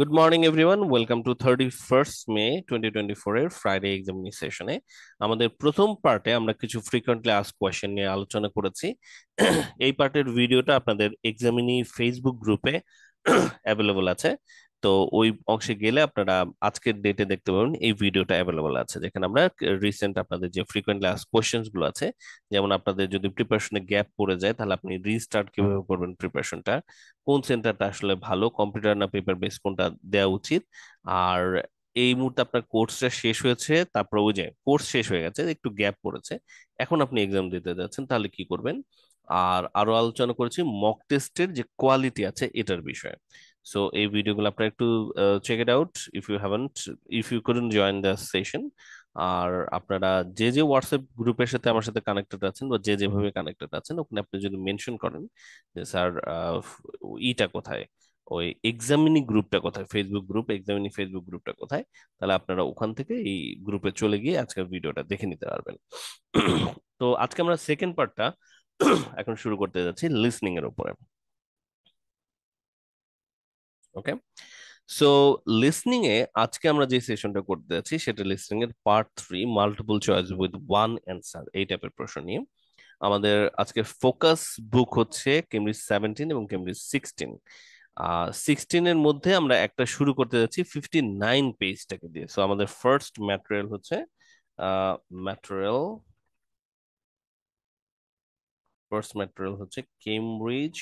Good morning everyone, welcome to 31st মে 2024 এর Friday examinee সেশনে। আমাদের প্রথম পার্টে আমরা কিছু ফ্রিকোয়েন্টলি আস্ক কোয়েশ্চেন নিয়ে আলোচনা করেছি। এই পার্টের ভিডিওটা আপনাদের এক্সামিনি ফেসবুক গ্রুপে অ্যাভেলেবল আছে। তো ওই অংশে গেলে আপনারা আজকের ডেটে দেখতে পাবেন এই ভিডিওটা অ্যাভেলেবল আছে, যেখানে আমরা রিসেন্ট আপনাদের যে ফ্রিকোয়েন্টলি আস্ক কোয়েশ্চেন্স গুলো আছে, যেমন আপনাদের যদি প্রিপারেশনে গ্যাপ পড়ে যায় তাহলে আপনি রিস্টার্ট কিভাবে করবেন প্রিপারেশনটা, কোন সেন্টারটা আসলে ভালো, কম্পিউটার না পেপার বেস, কোনটা দেওয়া উচিত। আর এই মুহূর্তে আপনার কোর্সটা শেষ হয়েছে, তারপর ওই যে কোর্স শেষ হয়ে গেছে, একটু গ্যাপ পড়েছে, এখন আপনি এক্সাম দিতে যাচ্ছেন, তাহলে কি করবেন। আর আরো আলোচনা করেছি মক টেস্টের যে কোয়ালিটি আছে এটার বিষয়ে। সো এই ভিডিওগুলো আপনারা একটু check it out if you haven't, if you couldn't join the session. আর আপনারা যে যে হোয়াটসঅ্যাপ গ্রুপের সাথে আমার সাথে কানেক্টেড আছেন বা যে যেভাবে কানেক্টেড আছেন, ওখানে আপনি যদি মেনশন করেন যে স্যার ইটা কোথায়, ওই এক্সামিনি গ্রুপটা কোথায়, ফেসবুক গ্রুপ এক্সামিনি ফেসবুক গ্রুপটা কোথায়, তাহলে আপনারা ওখান থেকে এই গ্রুপে চলে গিয়ে আজকের ভিডিওটা দেখে নিতে পারবেন। তো আজকে আমরা সেকেন্ড পার্টটা এখন শুরু করতে যাচ্ছি লিসনিং এর উপরে। ওকে, সো লিসনিং এ আজকে আমরা যে সেশনটা করতে যাচ্ছি সেটা লিসনিং এর part 3, multiple choice with one answer, এই টাইপের প্রশ্ন নিয়ে। আমাদের আজকে ফোকাস বুক হচ্ছে কেমব্রিজ 17 এবং কেমব্রিজ 16। 16 এর মধ্যে আমরা একটা শুরু করতে যাচ্ছি 59 পেজটাকে দিয়ে। সো আমাদের ফার্স্ট ম্যাটেরিয়াল হচ্ছে ম্যাটেরিয়াল ফার্স্ট ম্যাটেরিয়াল হচ্ছে কেমব্রিজ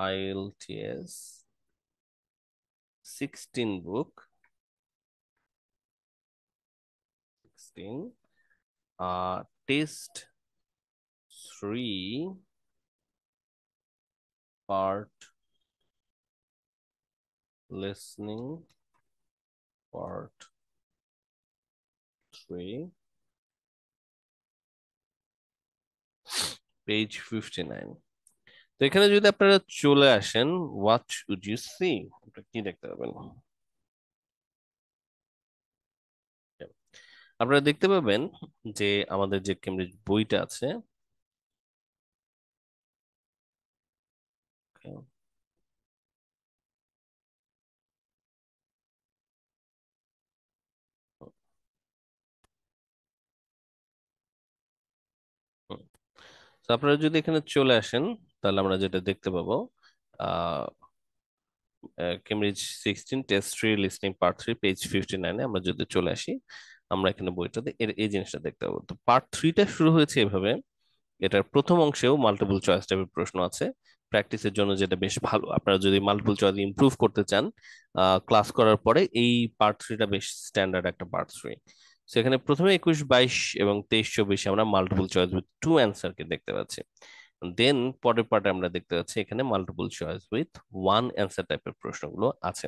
আইএলটিএস 16 বুক, 16 test 3 part listening part 3 page 59। তো এখানে যদি আপনারা চলে আসেন, হোয়াট উড ইউ সি, কি দেখতে পাবেন? আপনারা দেখতে পাবেন যে আমাদের যে কেমব্রিজ বইটা আছে, তো আপনারা যদি এখানে চলে আসেন তাহলে আমরা যেটা দেখতে পাবো, ah Cambridge 16 test 3 listening part 3 page 59-এ আমরা যদি চলে আসি, আমরা এখানে বইটাতে এর এই জিনিসটা দেখতে পাবো। তো পার্ট 3টা শুরু হয়েছে এভাবে। এটার প্রথম অংশেও মাল্টিপল চয়েস টাইপের প্রশ্ন আছে প্র্যাকটিসের জন্য, যেটা বেশ ভালো। আপনারা যদি মাল্টিপল চয়েস ইমপ্রুভ করতে চান ক্লাস করার পরে, এই পার্ট 3টা বেশ স্ট্যান্ডার্ড একটা পার্ট 3। সেখানে প্রথমে 21, 22 এবং 23, 24 আমরা মাল্টিপল চয়েস উইথ টু অ্যান্সারকে দেখতে পাচ্ছি। দেন পরের পার্টে আমরা দেখতে পাচ্ছি এখানে multiple choice with one answer টাইপের প্রশ্নগুলো আছে।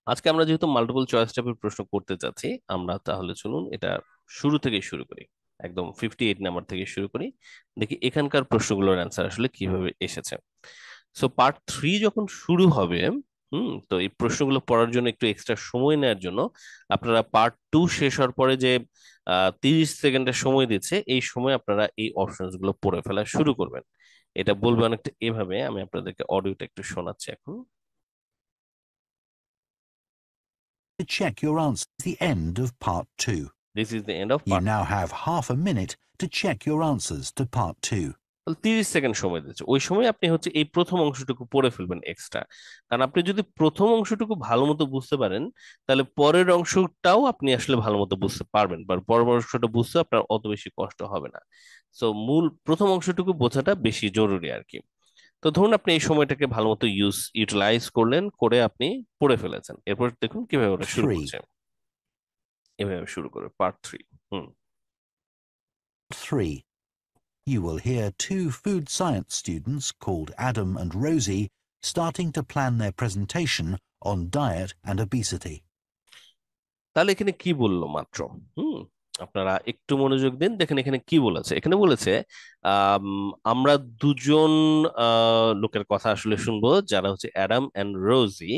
আজকে আমরা যেহেতু মাল্টিপল চয়েস টাইপের প্রশ্ন করতে চাচ্ছি, আমরা তাহলে চলুন এটা শুরু থেকে শুরু করি, একদম 58 নাম্বার থেকে শুরু করি, দেখি এখানকার প্রশ্নগুলোর অ্যান্সার আসলে কিভাবে এসেছে। সো পার্ট 3 যখন শুরু হবে, তো এই প্রশ্নগুলো পড়ার জন্য একটু এক্সট্রা সময় নেওয়ার জন্য আপনারা পার্ট 2 শেষ হওয়ার পরে যে 30 সেকেন্ডের সময় দিচ্ছে, এই সময় আপনারা এই অপশনস গুলো পড়ে ফেলা শুরু করবেন। এটা বলবে অনেকটা এভাবে, আমি আপনাদেরকে অডিওটা একটু শোনাচ্ছি এখন। To check your answer. The end of part 2. This is the end of You part. now have half a minute to check your answers to part 2. 30 second সময় দিচ্ছে, ওই সময় আপনি হচ্ছে এই প্রথম অংশটুকু পড়ে ফেলবেন এক্সট্রা। কারণ আপনি যদি প্রথম অংশটুকু ভালো মতো বুঝতে পারেন, তাহলে পরের অংশটাও আপনি আসলে ভালো মতো বুঝতে পারবেন, বা পরের অংশটা বুঝতে আপনার অত বেশি কষ্ট হবে না। সো মূল প্রথম অংশটুকু বোঝাটা বেশি জরুরি আর কি। তো ধরুন আপনি এই সময়টাকে ভালো মতো ইউটিলাইজ করলেন, করে আপনি পড়ে ফেলেছেন, এরপর দেখুন কিভাবে ওটা শুরু 3. করছে। এভাবে শুরু করে part 3। Hmm 3. You will hear two food science students called Adam and Rosie starting to plan their presentation on diet and obesity. তাহলে এখানে কি বললো মাত্র? হুম আপনারা একটু মনোযোগ দিন, দেখেন এখানে কি বলেছে। এখানে বলেছে আম, আমরা দুজন লোকের কথা আসলে শুনবো, যারা হচ্ছে অ্যাডাম এন্ড রোজি।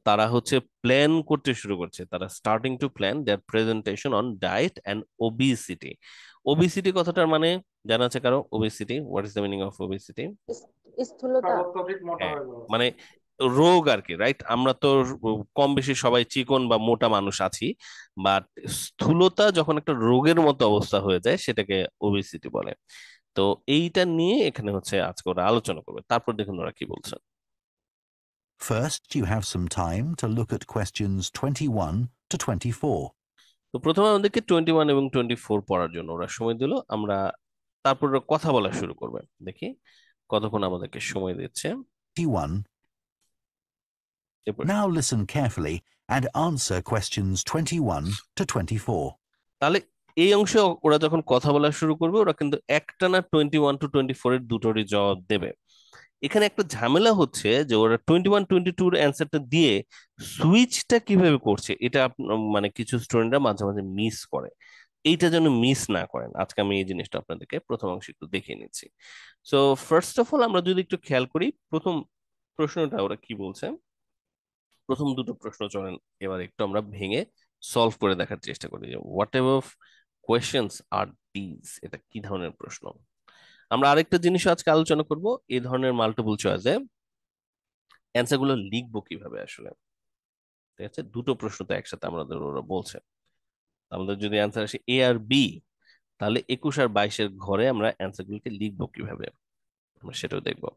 তারা হচ্ছে প্ল্যান করতে শুরু করছে, তারা starting to plan their presentation on diet and obesity. Obesity কথাটার মানে জানা আছে কারো? Obesity, what is the meaning of obesity? স্থূলতা। হ্যাঁ, মানে রোগ আর কি, রাইট? আমরা তো কম বেশি সবাই চিকন বা মোটা মানুষ আছি, বাট স্থূলতা যখন একটা রোগের মতো অবস্থা হয়ে যায় সেটাকে ওবেসিটি বলে। তো এইটা নিয়ে এখানে হচ্ছে আজকে ওরা আলোচনা করবে, তারপর দেখুন ওরা কি বলছে। First, you have some time to look at questions 21 to 24. তো প্রথমে আমাদেরকে 21 এবং 24 পড়ার জন্য ওরা সময় দিল, আমরা তারপর ওরা কথা বলা শুরু করবে। দেখি কতক্ষণ আমাদেরকে সময় দিচ্ছে। 21. এরপর Now listen carefully and answer questions 21 to 24. তাহলে এই অংশে ওরা যখন কথা বলা শুরু করবে ওরা কিন্তু একটানা 21 to 24 এর দুটোরই জবাব দেবে। এখানে একটা ঝামেলা হচ্ছে যে ওরা 21 22 এর অ্যান্সারটা দিয়ে সুইচটা কিভাবে করছে এটা মানে কিছু স্টুডেন্টরা মাঝে মাঝে মিস করে। এইটা যেন মিস না করেন, আজকে আমি এই জিনিসটা আপনাদেরকে প্রথম অংশে একটু দেখিয়ে নিচ্ছি। সো ফার্স্ট অফ অল আমরা যদি একটু খেয়াল করি প্রথম প্রশ্নটা ওরা কি বলছে। প্রথম দুটো প্রশ্ন চলেন এবার একটু আমরা ভেঙে সলভ করে দেখার চেষ্টা করি যে whatever questions are this, এটা কি ধরনের প্রশ্ন। আমরা আরেকটা জিনিস আজকে আলোচনা করব, এই ধরনের মাল্টিপল চয়েসে অ্যান্সার গুলো লিখবো কিভাবে আসলে। ঠিক আছে, দুটো প্রশ্ন তো একসাথে আমাদের ওরা বলছে, আমাদের যদি অ্যান্সার আসে এ আর বি, তাহলে 21 আর 22 ঘরে আমরা অ্যান্সার গুলোকে লিখবো কিভাবে আমরা সেটাও দেখবো।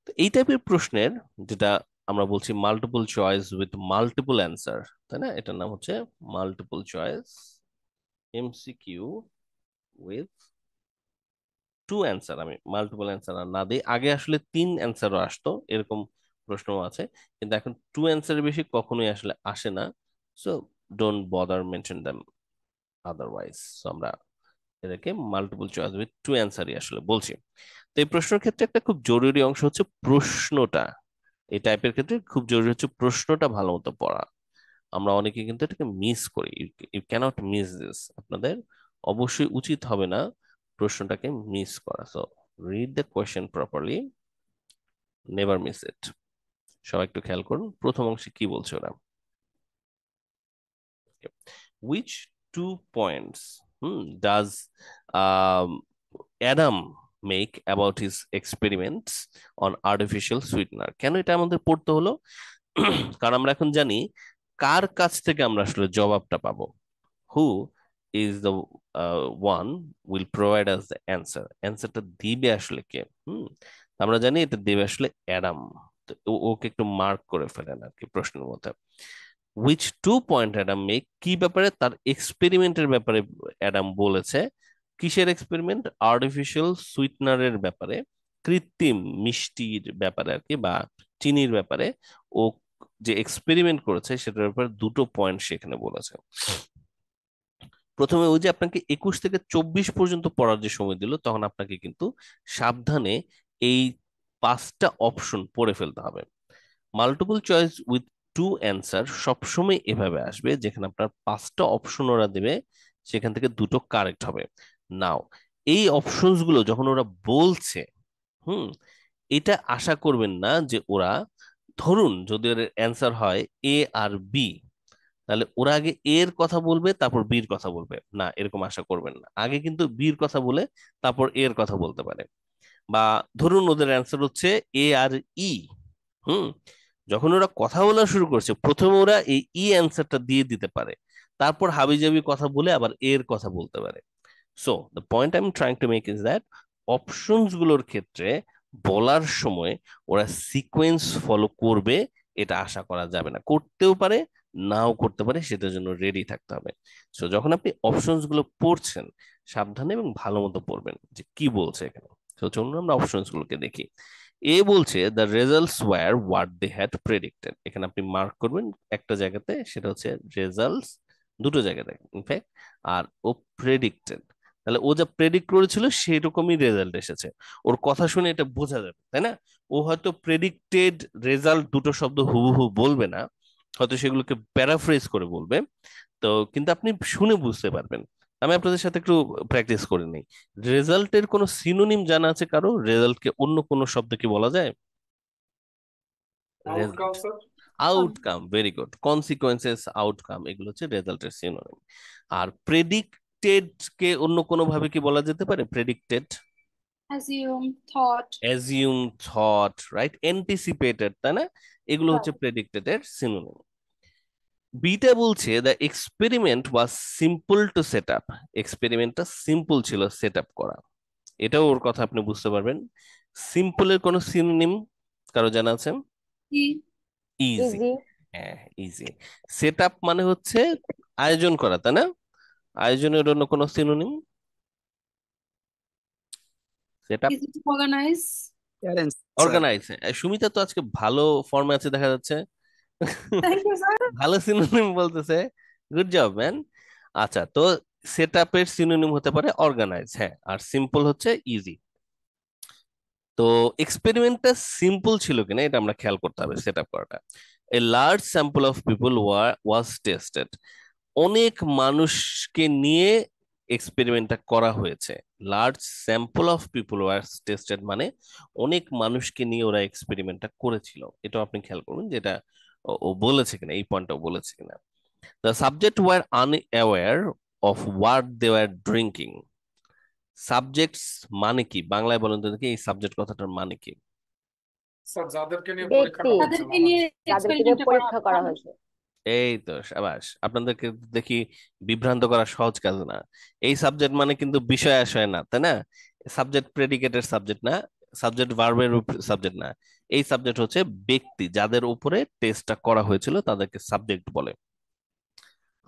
তো এই টাইপের প্রশ্নের, যেটা আমরা বলছি multiple choice with multiple answer, তাই না, এটার নাম হচ্ছে multiple choice MCQ with two answer. আমি মাল্টিপল অ্যান্সার আর না দিই, আগে আসলে 3 অ্যান্সারও আসতো এরকম প্রশ্নও আছে, কিন্তু এখন 2 অ্যান্সারের বেশি কখনোই আসলে আসে না। So don't bother mention them otherwise. So আমরা এটাকে মাল্টিপল চয়েস উইথ টু অ্যান্সারই আসলে বলছি। তো এই প্রশ্নের ক্ষেত্রে একটা খুব জরুরি অংশ হচ্ছে প্রশ্নটা, এই টাইপের ক্ষেত্রে খুব জরুরি হচ্ছে প্রশ্নটা ভালো মতো পড়া। আমরা অনেকে কিন্তু এটাকে মিস করি, ইউ ক্যানট মিস দিস। আপনাদের অবশ্যই উচিত হবে না প্রশ্নটাকে মিস করা। So read the question properly, never miss it. সবাই একটু খেয়াল করুন প্রথম অংশে কি বলছে ওরা। Which two points does Adam make about his experiments on artificial sweetener. কেন এটা আমাদের পড়তে হলো? কারণ আমরা এখন জানি কার কাছ থেকে আমরা আসলে জবাবটা পাবো। Who is the one will provide us the answer, অ্যান্সারটা দিবে আসলে কে? আমরা জানি এটা দেবে আসলে অ্যাডাম। তো ওকে একটু মার্ক করে ফেলেন আর কি প্রশ্নের মধ্যে। Which two point Adam make, কি ব্যাপারে? তার এক্সপেরিমেন্টের ব্যাপারে অ্যাডাম বলেছে। কিসের এক্সপেরিমেন্ট? আর্টিফিশিয়াল সুইটনারের ব্যাপারে, কৃত্রিম মিষ্টির ব্যাপারে আর কি, বা চিনির ব্যাপারে। ও যে এক্সপেরিমেন্ট করেছে সেটার ব্যাপারে দুটো পয়েন্ট সেখানে বলেছে। প্রথমে ওই যে আপনাকে 21 থেকে 24 পর্যন্ত পড়ার যে সময় দিল, তখন আপনাকে কিন্তু সাবধানে এই 5টা অপশন পড়ে ফেলতে হবে। Multiple choice with two answer সবসময় এভাবে আসবে, যেখানে আপনার 5টা অপশন ওরা দেবে, সেখান থেকে দুটো কারেক্ট হবে। নাও এই অপশনস গুলো যখন ওরা বলছে, হুম এটা আশা করবেন না যে ওরা, ধরুন যদি ওর অ্যান্সার হয় এ আর বি, তাহলে ওরা আগে এর কথা বলবে তারপর বির কথা বলবে না, এরকম আশা করবেন না। আগে কিন্তু বির কথা বলে তারপর এর কথা বলতে পারে। বা ধরুন ওদের অ্যান্সার হচ্ছে এ আর ই, হুম যখন ওরা কথা বলা শুরু করছে প্রথমে ওরা এই ই অ্যান্সারটা দিয়ে দিতে পারে, তারপর হাবিজাবি কথা বলে আবার এর কথা বলতে পারে। So the point I am trying to make is that options গুলোর ক্ষেত্রে বলার সময় ওরা সিকোয়েন্স ফলো করবে এটা আশা করা যাবে না, করতেও পারে নাও করতে পারে, সেটার জন্য রেডি থাকতে হবে। সো যখন আপনি অপশনস গুলো পড়ছেন সাবধানে এবং ভালো মতো পড়বেন যে কি বলছে এখানে। তো চলুন আমরা অপশনস গুলোকে দেখি। এ বলছে the results were what they had predicted, এখানে আপনি মার্ক করবেন একটা জায়গাতে, সেটা হচ্ছে রেজাল্টস, দুটো জায়গাতে ইনফ্যাক্ট। আর ও প্রেডিক্টেড, তাহলে ও যা প্রেডিক্ট করেছিল সেরকমই রেজাল্ট এসেছে। ওর কথা শুনে এটা বোঝা যাবে, তাই না? ও হয়তো প্রেডিক্টেড রেজাল্ট দুটো শব্দ হুবহু বলবে না, হয়তো সেগুলোকে প্যারাফ্রেজ করে বলবে। তো কিন্তু আপনি শুনে বুঝতে পারবেন। আমি আপনাদের সাথে একটু প্র্যাকটিস করে নিই। রেজাল্টের কোনো সিনোনিম জানা আছে কারো? রেজাল্টকে অন্য কোনো শব্দ কি বলা যায়? Result, outcome sir. Outcome, very good. Consequences, outcome, এগুলো হচ্ছে রেজাল্টের সিনোনিম। আর প্রেডিক্টেড কে অন্য কোনো ভাবে কি বলা যেতে পারে? Predicted assume, thought. assume, thought, right? anticipated, তাই না? এগুলো হচ্ছে Right. predicted এর synonym. বিটা বলছে the experiment was simple to set up, এক্সপেরিমেন্টটা সিম্পল ছিল সেট আপ করা। এটাও ওর কথা আপনি বুঝতে পারবেন। সিম্পলের কোনো সিনোনিম কারো জানা আছে? E. ইজি। ইজি। হ্যাঁ, ইজি। সেট আপ মানে হচ্ছে আয়োজন করা, তাই না? আয়োজনের অন্য কোনো synonym? Set up, Easy to organize. Parents, sir. Organise. Sumita তো আজকে ভালো ফর্মে আছে দেখা যাচ্ছে। Thank you, sir. ভালো সিনোনিম বলতেছে, গুড জব ম্যান। আচ্ছা, তো সেট আপের সিনোনিম হতে পারে অর্গানাইজ, হ্যাঁ, আর সিম্পল হচ্ছে ইজি। তো এক্সপেরিমেন্টটা সিম্পল ছিল কিনা এটা আমরা খেয়াল করতে হবে সেট আপ করাটা। A large sample of people was tested, অনেক মানুষকে নিয়ে এক্সপেরিমেন্টটা করা হয়েছে। Large sample of people was tested মানে অনেক মানুষকে নিয়ে ওরা এক্সপেরিমেন্টটা করেছিল। এটা আপনি খেয়াল করবেন যেটা ও বলেছে কিনা, এই পয়েন্টটাও বলেছে কিনা। The subject were unaware of what they were drinking. Subjects মানে কি, বাংলায় বলেন তো দেখি এই সাবজেক্ট কথাটার মানে কি? স্যার যাদেরকে নিয়ে ব্যক্তি। পরীক্ষাটা হচ্ছিল তাদেরকে নিয়ে যাদেরকে নিয়ে এক্সপেরিমেন্টটা করা পরীক্ষা করা হয়েছে। এই তো সাবাস, আপনাদেরকে দেখি বিভ্রান্ত করা সহজ কাজ না। এই সাবজেক্ট মানে কিন্তু বিষয় আশয় না, তাই না? সাবজেক্ট প্রেডিকেটের সাবজেক্ট না, সাবজেক্ট ভার্বের সাবজেক্ট না। এই সাবজেক্ট হচ্ছে ব্যক্তি যাদের উপরে টেস্টটা করা হয়েছিল, তাদেরকে সাবজেক্ট বলে।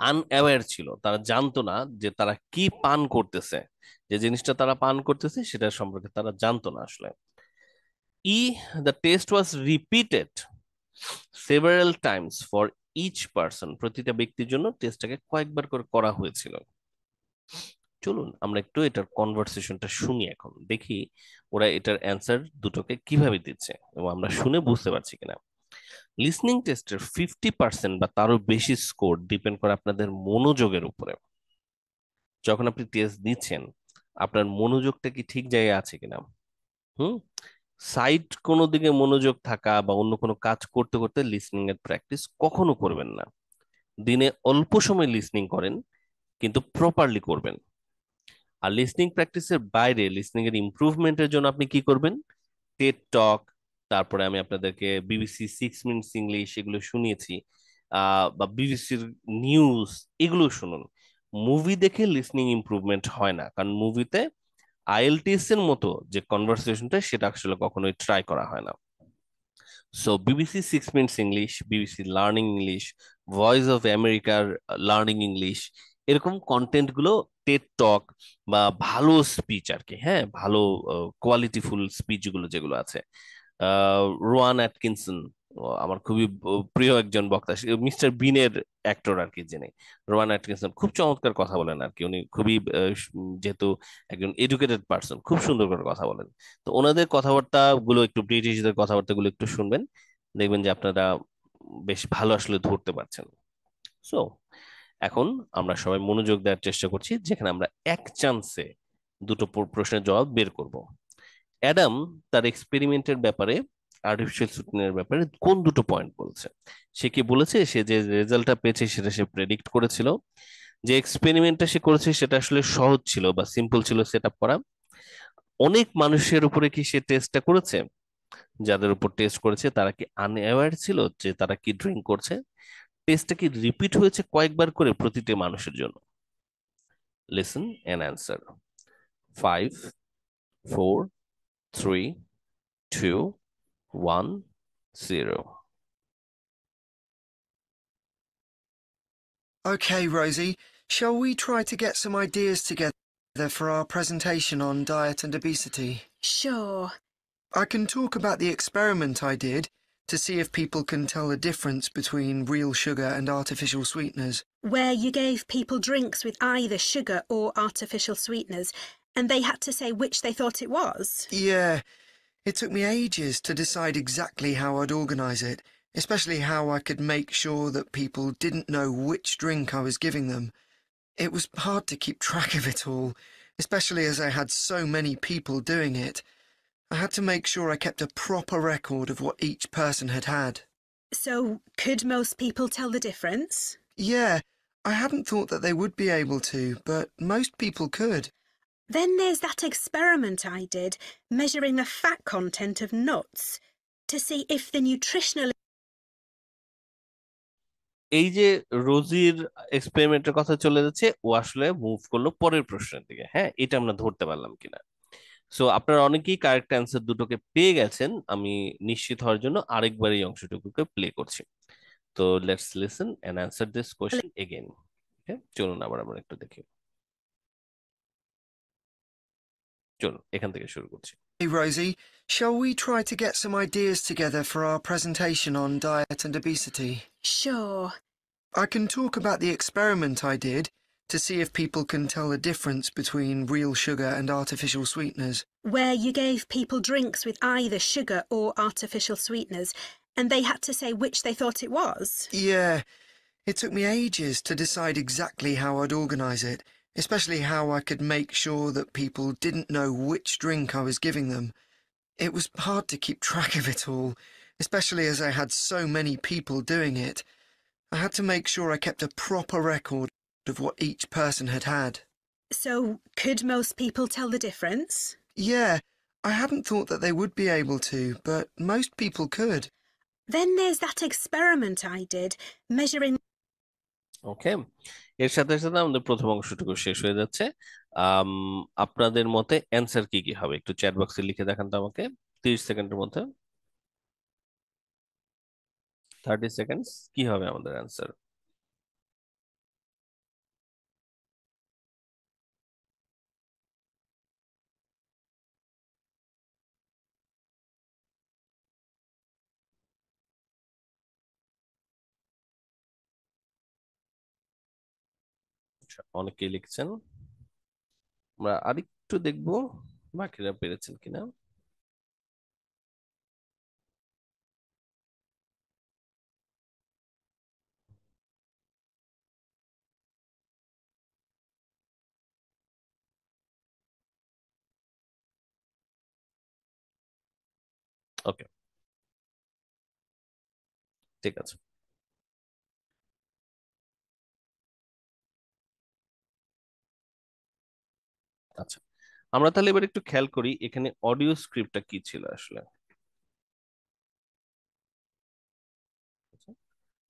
আনঅ্যাওয়্যার ছিল, তারা জানতো না যে তারা কি পান করতেছে, যে জিনিসটা তারা পান করতেছে সেটা সম্পর্কে তারা জানতো না আসলে। ই the test was repeated several times for each person, প্রতিটা ব্যক্তির জন্য টেস্টটাকে কয়েকবার করে করা হয়েছিল। চলুন আমরা একটু এটার কনভারসেশনটা শুনি, এখন দেখি ওরা এটার অ্যান্সার দুটোকে কিভাবে দিচ্ছে এবং আমরা শুনে বুঝতে পারছি কিনা। লিসনিং টেস্টের 50% বা তারও বেশি স্কোর ডিপেন্ড করে আপনাদের মনোযোগের উপরে। যখন আপনি টেস্ট দিচ্ছেন আপনার মনোযোগটা কি ঠিক জায়গায় আছে কিনা। হুম, সাইড কোনো দিকে মনোযোগ থাকা বা অন্য কোনো কাজ করতে করতে লিসনিং এর প্র্যাকটিস কখনো করবেন না। দিনে অল্প সময় লিসনিং করেন, কিন্তু প্রপারলি করবেন। আর লিসনিং প্র্যাকটিসের বাইরে লিসনিং এর ইমপ্রুভমেন্টের জন্য আপনি কি করবেন? টেড টক, তারপরে আমি আপনাদেরকে বিবিসি 6 মিনিটস ইংলিশ এগুলো শুনিয়েছি, বা বিবিসির নিউজ, এগুলো শুনুন। মুভি দেখে লিসনিং ইমপ্রুভমেন্ট হয় না, কারণ মুভিতে আইএলটিএস এর মতো যে কনভারসেশনটা সেটা আসলে কখনোই ট্রাই করা হয় না। So BBC 6 minutes English, BBC learning English, voice of আমেরিকার লার্নিং ইংলিশ, এরকম কন্টেন্ট গুলো, টেড টক বা ভালো স্পিচ আর কি, হ্যাঁ, ভালো কোয়ালিটিফুল স্পিচ গুলো যেগুলো আছে। রোয়ান অ্যাটকিনসন আমার খুবই প্রিয় একজন বক্তা, মিস্টার বিনের অ্যাক্টর আর কি, যিনি রোয়ান অ্যাটকিনসন, খুব চমৎকার কথা বলেন আর কি। উনি খুবই যেহেতু একজন এডুকেটেড পার্সন, খুব সুন্দর করে কথা বলেন। তো ওনাদের কথাবার্তা গুলো একটু, ব্রিটিশদের কথাবার্তা গুলো একটু শুনবেন, দেখবেন যে আপনারা বেশ ভালো আসলে ধরতে পারছেন। সো এখন আমরা সবাই মনোযোগ দেওয়ার চেষ্টা করছি, যেখানে আমরা এক চান্সে দুটো প্রশ্নের জবাব বের করব। অ্যাডাম তার এক্সপেরিমেন্টের ব্যাপারে, আর্টিফিশিয়াল সুইটনারের ব্যাপারে কোন দুটো পয়েন্ট বলছে? সে কি বলেছে সে যে রেজাল্টটা পেয়েছে সেটা সে প্রেডিক্ট করেছিল, যে এক্সপেরিমেন্টটা সে করেছে সেটা আসলে সহজ ছিল বা সিম্পল ছিল সেট আপ করা, অনেক মানুষের উপরে কি সে টেস্টটা করেছে, যাদের উপর টেস্ট করেছে তারা কি আনঅ্যাওয়্যার ছিল যে তারা কি ড্রিঙ্ক করছে, টেস্টটা কি রিপিট হয়েছে কয়েকবার করে প্রতিটি মানুষের জন্য। Listen and answer. 5, 4, 3, 2, 1, 0. Okay, Rosie, shall we try to get some ideas together for our presentation on diet and obesity? Sure. I can talk about the experiment I did to see if people can tell the difference between real sugar and artificial sweeteners. Where you gave people drinks with either sugar or artificial sweeteners, and they had to say which they thought it was? Yeah, it took me ages to decide exactly how I'd organise it, especially how I could make sure that people didn't know which drink I was giving them. It was hard to keep track of it all, especially as I had so many people doing it. I had to make sure I kept a proper record of what each person had had. So, could most people tell the difference? Yeah, I hadn't thought that they would be able to, but most people could. Then there's that experiment I did, measuring the fat content of nuts to see if the nutritional এই যে রোজির এক্সপেরিমেন্টের কথা চলে যাচ্ছে, ও আসলে move করলো পরের প্রশ্নের দিকে। হ্যাঁ, এটা আমরা ধরতে পারলাম কিনা। সো আপনারা অনেকেই কারেক্ট অ্যান্সার দুটোকে পেয়ে গেছেন। আমি নিশ্চিত হওয়ার জন্য আরেকবার এই অংশটুকুকে প্লে করছি। তো let's listen and answer this question again. চলুন আবার আমরা একটু দেখি। চলুন এখান থেকে শুরু করছি। Hey Rosie, shall we try to get some ideas together for our presentation on diet and obesity? Sure. I can talk about the experiment I did to see if people can tell the difference between real sugar and artificial sweeteners. Where you gave people drinks with either sugar or artificial sweeteners, and they had to say which they thought it was. Yeah, it took me ages to decide exactly how I'd organise it, especially how I could make sure that people didn't know which drink I was giving them. It was hard to keep track of it all, especially as I had so many people doing it. I had to make sure I kept a proper record of what each person had had. So, could most people tell the difference? Yeah, I hadn't thought that they would be able to, but most people could. Then there's that experiment I did, measuring ওকে, এর সাথে সাথে আমাদের প্রথম অংশটুকু শেষ হয়ে যাচ্ছে। আম, আপনাদের মতে অ্যান্সার কি কি হবে একটু চ্যাট বক্সে লিখে দেখান তো আমাকে 30 সেকেন্ডের মধ্যে। 30 সেকেন্ডস, কি হবে আমাদের অ্যান্সার? অনেকেই লিখছেন, আমরা আরেকটু দেখবো বাকিরা পেরেছেন কিনা। ওকে, ঠিক আছে। আচ্ছা, আমরা তাহলে এবার একটু খেয়াল করি এখানে অডিও স্ক্রিপ্টটা কি ছিল আসলে।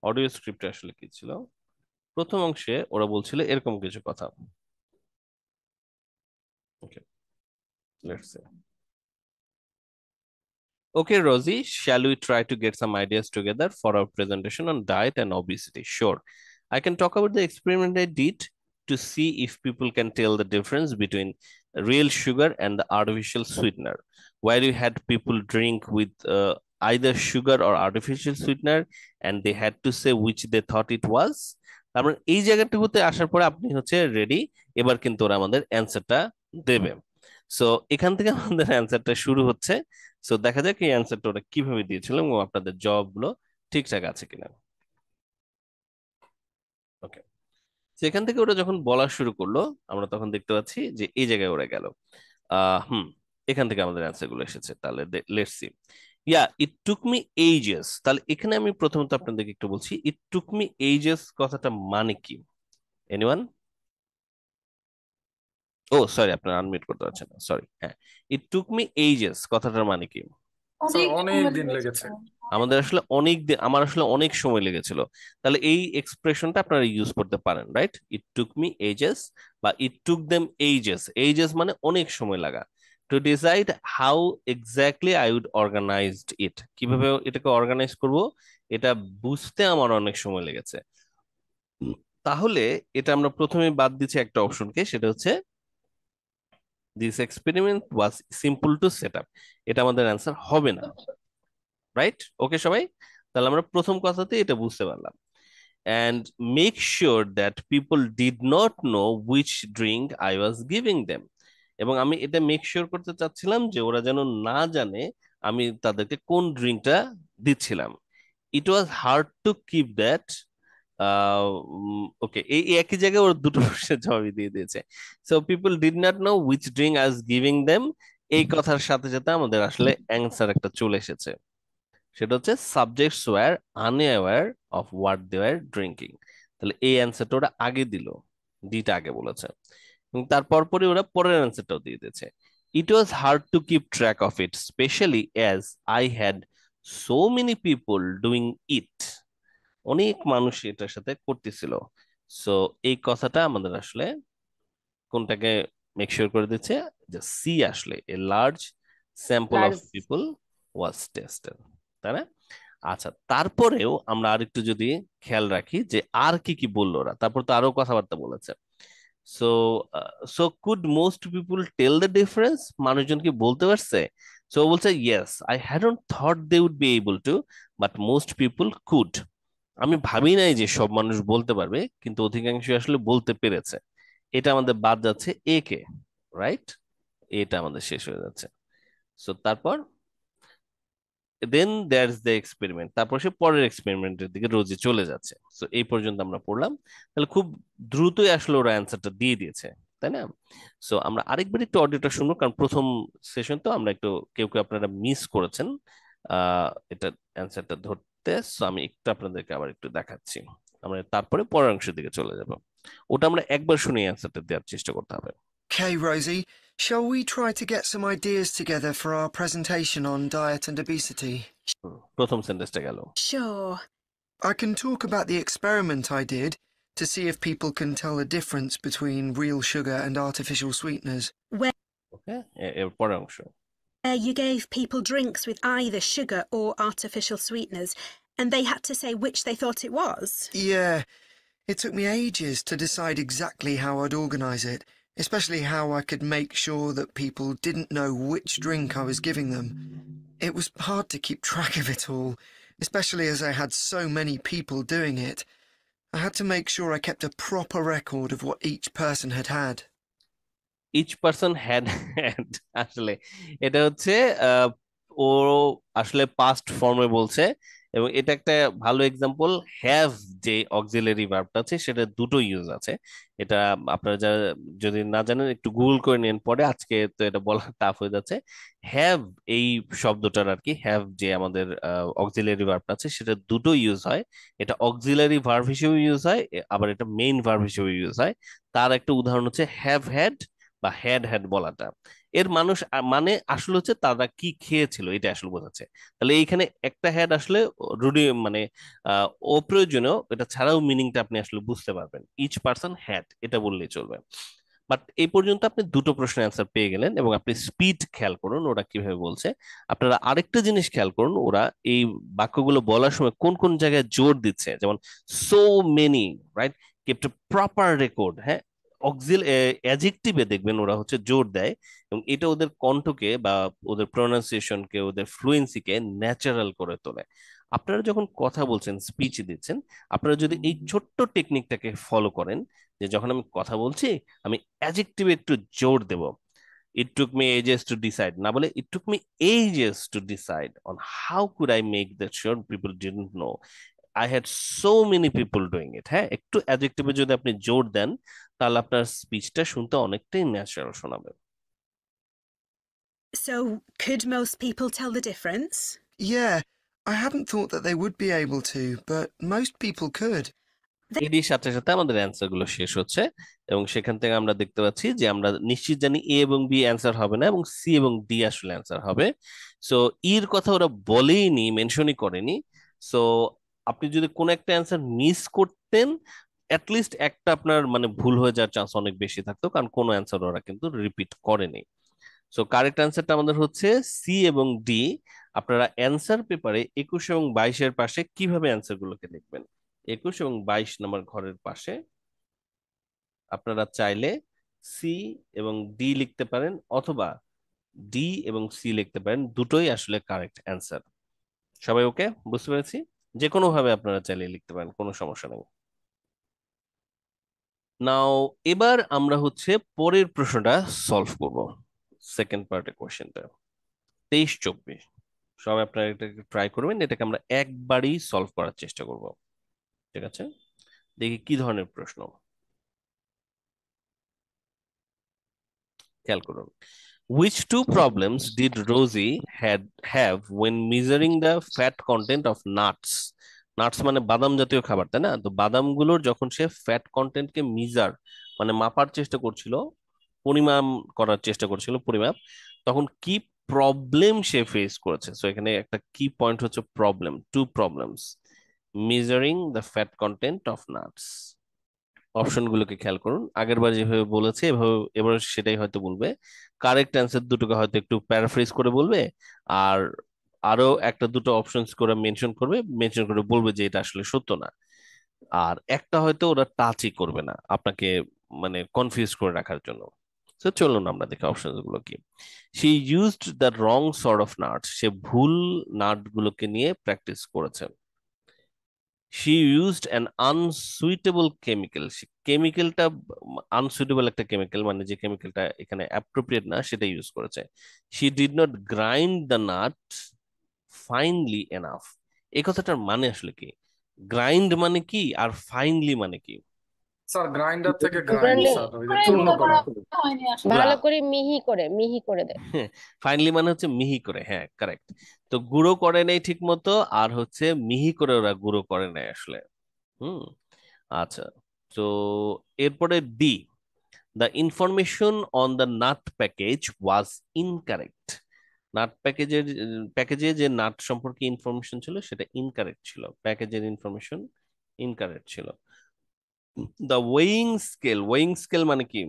অডিও স্ক্রিপ্টটা আসলে কি ছিল? প্রথম অংশে ওরা বলছিল এরকম কিছু কথা। Okay, let's see. Okay, Rosie, shall we try to get some ideas together for our presentation on diet and obesity? Sure. I can talk about the experiment I did to see if people can tell the difference between real sugar and the artificial sweetener, where you had people drink with either sugar or artificial sweetener, and they had to say which they thought it was. তারপর এই জায়গাটুকুতে আসার পরে আপনি হচ্ছে ready, এবার কিন্তু ওরা আমাদের অ্যান্সারটা দেবে। সো এখান থেকে আমাদের অ্যান্সারটা শুরু হচ্ছে। সো দেখা যাক এই অ্যান্সারটা ওরা কিভাবে দিয়েছিল এবং আপনাদের জবাবগুলো ঠিকঠাক আছে কিনা। ওকে, সেখান থেকে ওরা যখন বলা শুরু করলো আমরা তখন দেখতে পাচ্ছি যে এই জায়গায় ওরা গেল। হুম, এখান থেকে আমাদের অ্যান্সার গুলো এসেছে। তাহলে let's see. Yeah, it took me ages. তাহলে এখানে আমি প্রথমত আপনাদেরকে একটু বলছি ইট টুক মি এইজেস কথাটা মানে কি। এনিওয়ান? ও সরি, আপনার আনমিউট করতে পারছেন না, সরি। হ্যাঁ, ইট টুক মি এইজেস কথাটার মানে কি? স্যার অনেক অনেক সময় দিন লেগেছে। লেগেছে। আমাদের আসলে অনেক আমার আসলে অনেক সময় লেগেছিল। তাহলে এই এক্সপ্রেশনটা আপনারা ইউজ করতে পারেন, right? It took me ages বা it took them ages. Ages মানে অনেক সময় লাগা। To decide how exactly I would organised it, কিভাবে এটাকে অর্গানাইজ করব এটা বুঝতে আমার অনেক সময় লেগেছে। তাহলে এটা আমরা প্রথমে বাদ দিচ্ছি একটা অপশনকে, সেটা হচ্ছে this experiment was simple to set up. এটা আমাদের অ্যান্সার হবে না, রাইট? ওকে সবাই, তাহলে আমরা প্রথম কথাতে এটা বুঝতে পারলাম। And make sure that people did not know which drink I was giving them. এবং আমি এটা মেক শিওর করতে চাচ্ছিলাম যে ওরা যেন না জানে আমি তাদেরকে কোন ড্রিঙ্কটা দিচ্ছিলাম। ইট was hard to keep that. ওকে, এই একই জায়গায় ওর দুটো প্রশ্নের জবাবই দিয়ে দিয়েছে। So people did not know which drink I was giving them, এই কথার সাথে সাথে আমাদের আসলে অ্যান্সার একটা চলে এসেছে। সেটা হচ্ছে subjects were unaware of what they were drinking. তাহলে এই অ্যান্সারটা ওরা আগে দিল, ডিটা আগে বলেছে। এবং তারপর পরে ওরা পরের অ্যান্সারটাও দিয়ে দিয়েছে। It was hard to keep track of it specially as I had so many people doing it. অনেক মানুষ এটার সাথে করতেছিল। সো এই কথাটা আমাদের আসলে কোনটাকে মেক শিওর করে দিচ্ছে যে সি আসলে a large sample of Large. People was tested, তাই না? আচ্ছা, তারপরেও আমরা আরেকটু যদি খেয়াল রাখি যে আর কি কি বললো ওরা, তারপর তো আরো কথাবার্তা বলেছে। So so could most people tell the difference, মানুষজন কি বলতে পারছে? সো বলছে yes I hadn't thought they would be able to but most people could. আমি ভাবি নাই যে সব মানুষ বলতে পারবে, কিন্তু অধিকাংশই আসলে বলতে পেরেছে। এটা আমাদের বাদ যাচ্ছে এ কে, রাইট? এটা আমাদের শেষ হয়ে যাচ্ছে। সো তারপর দেন দ্যাটস দ্য এক্সপেরিমেন্ট, তারপর সে পরের এক্সপেরিমেন্টের দিকে রোজে চলে যাচ্ছে। সো এই পর্যন্ত আমরা পড়লাম। তাহলে খুব দ্রুতই আসলে ওরা অ্যান্সারটা দিয়ে দিয়েছে, তাই না? সো আমরা আরেকবার একটু অডিওটা শুনবো, কারণ প্রথম সেশন তো আমরা একটু কেউ কেউ আপনারা মিস করেছেন এটা অ্যান্সারটা ধরতে। সো আমি একটু আপনাদেরকে আবার একটু দেখাচ্ছি, আমরা তারপরে পরের অংশের দিকে চলে যাব। ওটা আমরা একবার শুনে অ্যান্সারটা দেওয়ার চেষ্টা করতে হবে। Okay, Rosie, shall we try to get some ideas together for our presentation on diet and obesity? প্রথম সেন্টেন্সটা গেল। Sure. I can talk about the experiment I did to see if people can tell the difference between real sugar and artificial sweeteners. ওকে, এর পরের অংশ। You gave people drinks with either sugar or artificial sweeteners, and they had to say which they thought it was. Yeah, it took me ages to decide exactly how I'd organise it, especially how I could make sure that people didn't know which drink I was giving them. It was hard to keep track of it all, especially as I had so many people doing it. I had to make sure I kept a proper record of what each person had had. Each person had had, আসলে এটা হচ্ছে ও আসলে past ফর্মে বলছে, এবং এটা একটা ভালো এক্সাম্পল। হ্যাভ যে অক্সিলারি ভার্বটা আছে সেটা দুটো ইউজ আছে। এটা আপনারা যারা যদি না জানেন একটু গুগল করে নিন পরে, আজকে তো এটা বলা টাফ হয়ে যাচ্ছে। হ্যাভ এই শব্দটার আর কি, হ্যাভ যে আমাদের অক্সিলারি ভার্বটা আছে সেটা দুটো ইউজ হয়। এটা অক্সিলারি ভার্ব হিসেবে ইউজ হয়, আবার এটা মেইন ভার্ব হিসেবে ইউজ হয়। তার একটা উদাহরণ হচ্ছে হ্যাভ হ্যাড বা হ্যাড হ্যাড বলাটা। এর মানুষ মানে আসলে হচ্ছে তারা কি খেয়েছিল এটা আসলে বোঝাচ্ছে। তাহলে এইখানে একটা হ্যাড আসলে রুডি মানে অপ্রয়োজনীয়, এটা ছাড়াও মিনিংটা আপনি আসলে বুঝতে পারবেন। ইচ পারসন হ্যাড এটা বললেই চলবে। বাট এই পর্যন্ত আপনি দুটো প্রশ্নের অ্যান্সার পেয়ে গেলেন, এবং আপনি স্পিড খেয়াল করুন ওরা কিভাবে বলছে। আপনারা আরেকটা জিনিস খেয়াল করুন, ওরা এই বাক্যগুলো বলার সময় কোন কোন জায়গায় জোর দিচ্ছে, যেমন so many, right, kept proper record. হ্যাঁ, অ্যাডজেক্টিভে দেখবেন ওরা হচ্ছে জোর দেয়, এবং এটা ওদের কণ্ঠকে বা ওদের প্রোনাউন্সিয়েশনকে, ওদের ফ্লুয়েন্সিকে ন্যাচারাল করে তোলে। আপনারা যখন কথা বলছেন, স্পিচ দিচ্ছেন, আপনারা যদি এই ছোট্ট টেকনিকটাকে ফলো করেন, যে যখন আমি কথা বলছি আমি অ্যাডজেক্টিভে একটু জোর দেব। It took me ages to decide না বলে it took me ages to decide on how could I make that sure people didn't know I had so many people doing it. হ্যাঁ, একটু অ্যাডজেক্টিভে যদি আপনি জোর দেন তাহলে আপনার স্পিচটা শুনতে অনেকটাই ন্যাচারাল শোনাবে। So, could most people tell the difference? Yeah, I hadn't thought that they would be able to, but most people could. এরই সাথে সাথে আমাদের অ্যান্সার গুলো শেষ হচ্ছে, এবং সেখান থেকে আমরা দেখতে পাচ্ছি যে আমরা নিশ্চিত জানি এ এবং বি অ্যান্সার হবে না, এবং সি এবং ডি আসলে অ্যান্সার হবে। সো ইর কথা ওরা বলেইনি, মেনশনই করেনি। সো আপনি যদি কোনো একটা অ্যান্সার মিস করতেন, অ্যাটলিস্ট একটা আপনার মানে ভুল হয়ে যাওয়ার চান্স অনেক বেশি থাকতো, কারণ কোনো অ্যান্সার ওরা কিন্তু রিপিট করেনি। সো কারেক্ট অ্যান্সারটা আমাদের হচ্ছে সি এবং ডি। আপনারা অ্যান্সার পেপারে 21 এবং 22-এর পাশে কিভাবে অ্যান্সার গুলোকে লিখবেন, 21 এবং 22 নম্বর ঘরের পাশে আপনারা চাইলে সি এবং ডি লিখতে পারেন, অথবা ডি এবং সি লিখতে পারেন, দুটোই আসলে কারেক্ট অ্যান্সার। সবাই ওকে, বুঝতে পেরেছি? যে কোনো ভাবে আপনারা চাইলে লিখতে পারেন, কোনো সমস্যা নেই। নাও এবার আমরা হচ্ছে পরের প্রশ্নটা সলভ করব, সেকেন্ড পার্টের কোশ্চেনটা 23-24। সবাই আপনারা এটাকে ট্রাই করবেন, এটাকে আমরা একবারই সলভ করার চেষ্টা করব। ঠিক আছে, দেখি কি ধরনের প্রশ্ন। খেয়াল করুন। Which two problems did Rosie have when measuring the fat content of nuts? Nuts মানে বাদাম জাতীয় খাবার, তাই না? তো বাদামগুলোর যখন সে ফ্যাট কন্টেন্টকে মিজার মানে মাপার চেষ্টা করছিল, পরিমাপ করার চেষ্টা করছিল, পরিমাপ, তখন কি প্রবলেম সে ফেস করেছে। সো এখানে একটা কি পয়েন্ট হচ্ছে problem, two problems, measuring the fat content of nuts. অপশনগুলোকে খেয়াল করুন, আগেরবার যেভাবে বলেছে এভাবে এবার সেটাই হয়তো বলবে। কারেক্ট অ্যান্সার দুটোকে হয়তো একটু প্যারাফ্রেজ করে বলবে, আর আরো একটা দুটো অপশনস করে মেনশন করবে, মেনশন করে বলবে যে এটা আসলে সত্য না। আর একটা হয়তো ওরা টাচই করবে না আপনাকে, মানে কনফিউজ করে রাখার জন্য। তো চলুন আমরা দেখি অপশন গুলো কি। She used the wrong sort of nut, সে ভুল নাট গুলোকে নিয়ে প্র্যাকটিস করেছে। She used an unsuitable chemical, কেমিক্যালটা আনসুইটেবল একটা কেমিক্যাল, মানে যে কেমিক্যালটা এখানে অ্যাপ্রোপ্রিয়েট না সেটা ইউজ করেছে। She did not grind the nut finely enough, এই কথাটার মানে আসলে কি? গ্রাইন্ড মানে কি আর ফাইনলি মানে কি? স্যার গ্রাইন্ডার থেকে গ্রাইন্ড গ্রাইন্ডিং, স্যার, ওই যে Grind চূর্ণ করা করা। হয়নি আসলে। ভালো করে মিহি করে দেয়। ফাইনালি মানে হচ্ছে মিহি করে, হ্যাঁ কারেক্ট। তো গুঁড়ো করে নেই ঠিক মতো, আর হচ্ছে মিহি করে ওরা গুঁড়ো করে নেয় আসলে। হুম, আচ্ছা। তো এরপরে D, the information on the nut package was incorrect. Nut প্যাকেজে যে নাট সম্পর্কে ইনফরমেশন ছিল সেটা ইনকারেক্ট ছিল, প্যাকেজের ইনফরমেশন ইনকারেক্ট ছিল। দ্য ওয়েইং স্কেল মানে কি?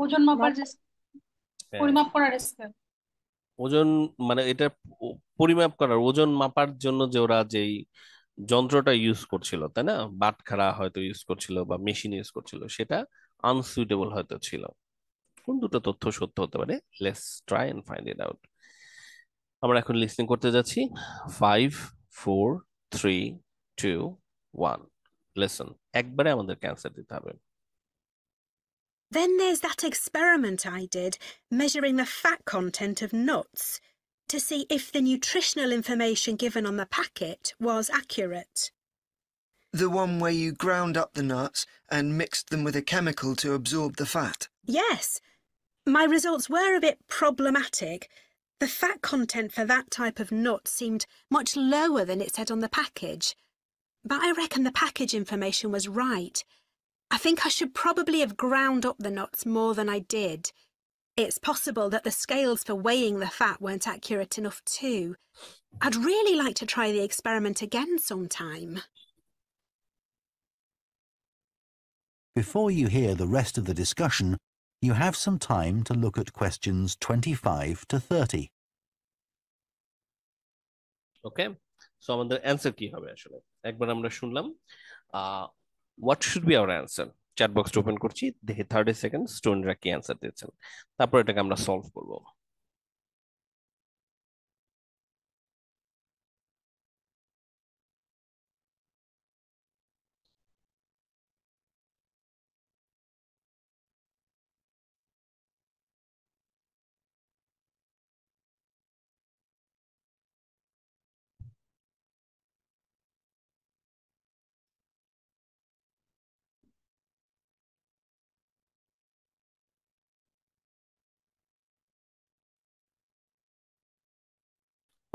ওজন মাপার যে হ্যাঁ, পরিমাপ করার স্কেল। ওজন মানে এটা পরিমাপ করার, ওজন মাপার জন্য যে ওরা যেই যন্ত্রটা ইউজ করছিল, তাই না, বাটখারা হয়তো ইউজ করছিল বা মেশিন ইউজ করছিল, সেটা আনসুইটেবল হয়তো ছিল। কোন দুটো তথ্য সত্য হতে পারে? Let's try and find it out. আমরা এখন লিসনিং করতে যাচ্ছি। 5 4 3 2 1, লিসন। একবারে আমাদেরকে অ্যান্সার দিতে হবে। Then there's that experiment I did, measuring the fat content of nuts to see if the nutritional information given on the packet was accurate. The one where you ground up the nuts and mixed them with a chemical to absorb the fat. Yes, my results were a bit problematic. The fat content for that type of nut seemed much lower than it said on the package. But I reckon the package information was right. I think I should probably have ground up the nuts more than I did. It's possible that the scales for weighing the fat weren't accurate enough too. I'd really like to try the experiment again sometime. Before you hear the rest of the discussion, you have some time to look at questions 25 to 30. Okay, so আমাদের answer কি হবে আসলে একবার আমরা শুনলাম। What should be hour answer? Chat বক্সটা open করছি, দেখি 30 সেকেন্ড স্টুডেন্টরা কি অ্যান্সার দিয়েছেন, তারপর এটাকে আমরা সলভ করব।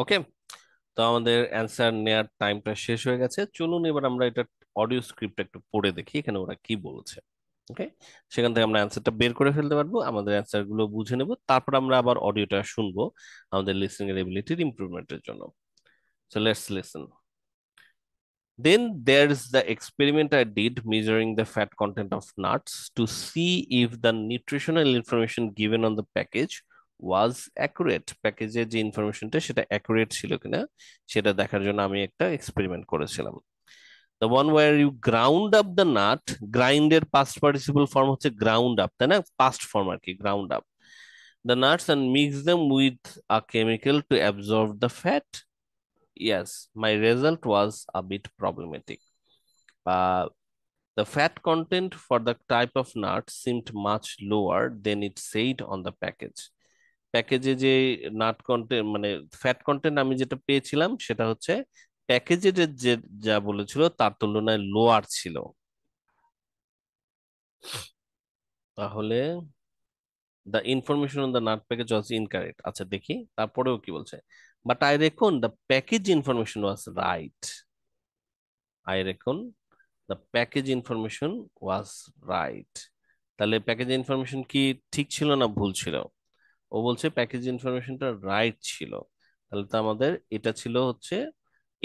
ওকে, তো আমাদের অ্যান্সার নেয়ার টাইমটা শেষ হয়ে গেছে। চলুন এবার আমরা এটা অডিও স্ক্রিপ্ট একটু পড়ে দেখি এখানে ওরা কি বলেছে। ওকে, সেখান থেকে আমরা অ্যান্সারটা বের করে ফেলতে পারবো, আমাদের অ্যান্সার গুলো বুঝে নেব, তারপর আমরা আবার অডিওটা শুনবো আমাদের লিসনিং এর এবিলিটির ইমপ্রুভমেন্টের জন্য। So let's listen. Then there's the experiment I did measuring the fat content of nuts to see if the nutritional information given on the package was accurate. প্যাকেজে যে ইনফরমেশনটা সেটা অ্যাকুরেট ছিল কিনা সেটা দেখার জন্য আমি একটা এক্সপেরিমেন্ট করেছিলাম। The one where you ground up the nut, grind এর past participle form হচ্ছে ground up, তাই না, past form আর কি, ground up the nuts and mix them with a chemical to absorb the fat. Yes, my result was a bit problematic. Uh, the fat content for the type of nut seemed much lower than it said on the package. প্যাকেজে যে nut content মানে fat content আমি যেটা পেয়েছিলাম সেটা হচ্ছে প্যাকেজে যে যা বলেছিল তার তুলনায় লোয়ার ছিল। তাহলে the information on the nut package was incorrect. আচ্ছা দেখি তারপরেও কি বলছে। But I recon the package information was right. I reckon the package information was right. তাহলে প্যাকেজ ইনফরমেশন কি ঠিক ছিল না ভুল ছিল? ও বলছে প্যাকেজ ইনফরমেশনটা রাইট ছিল। তাহলে তো আমাদের এটা ছিল হচ্ছে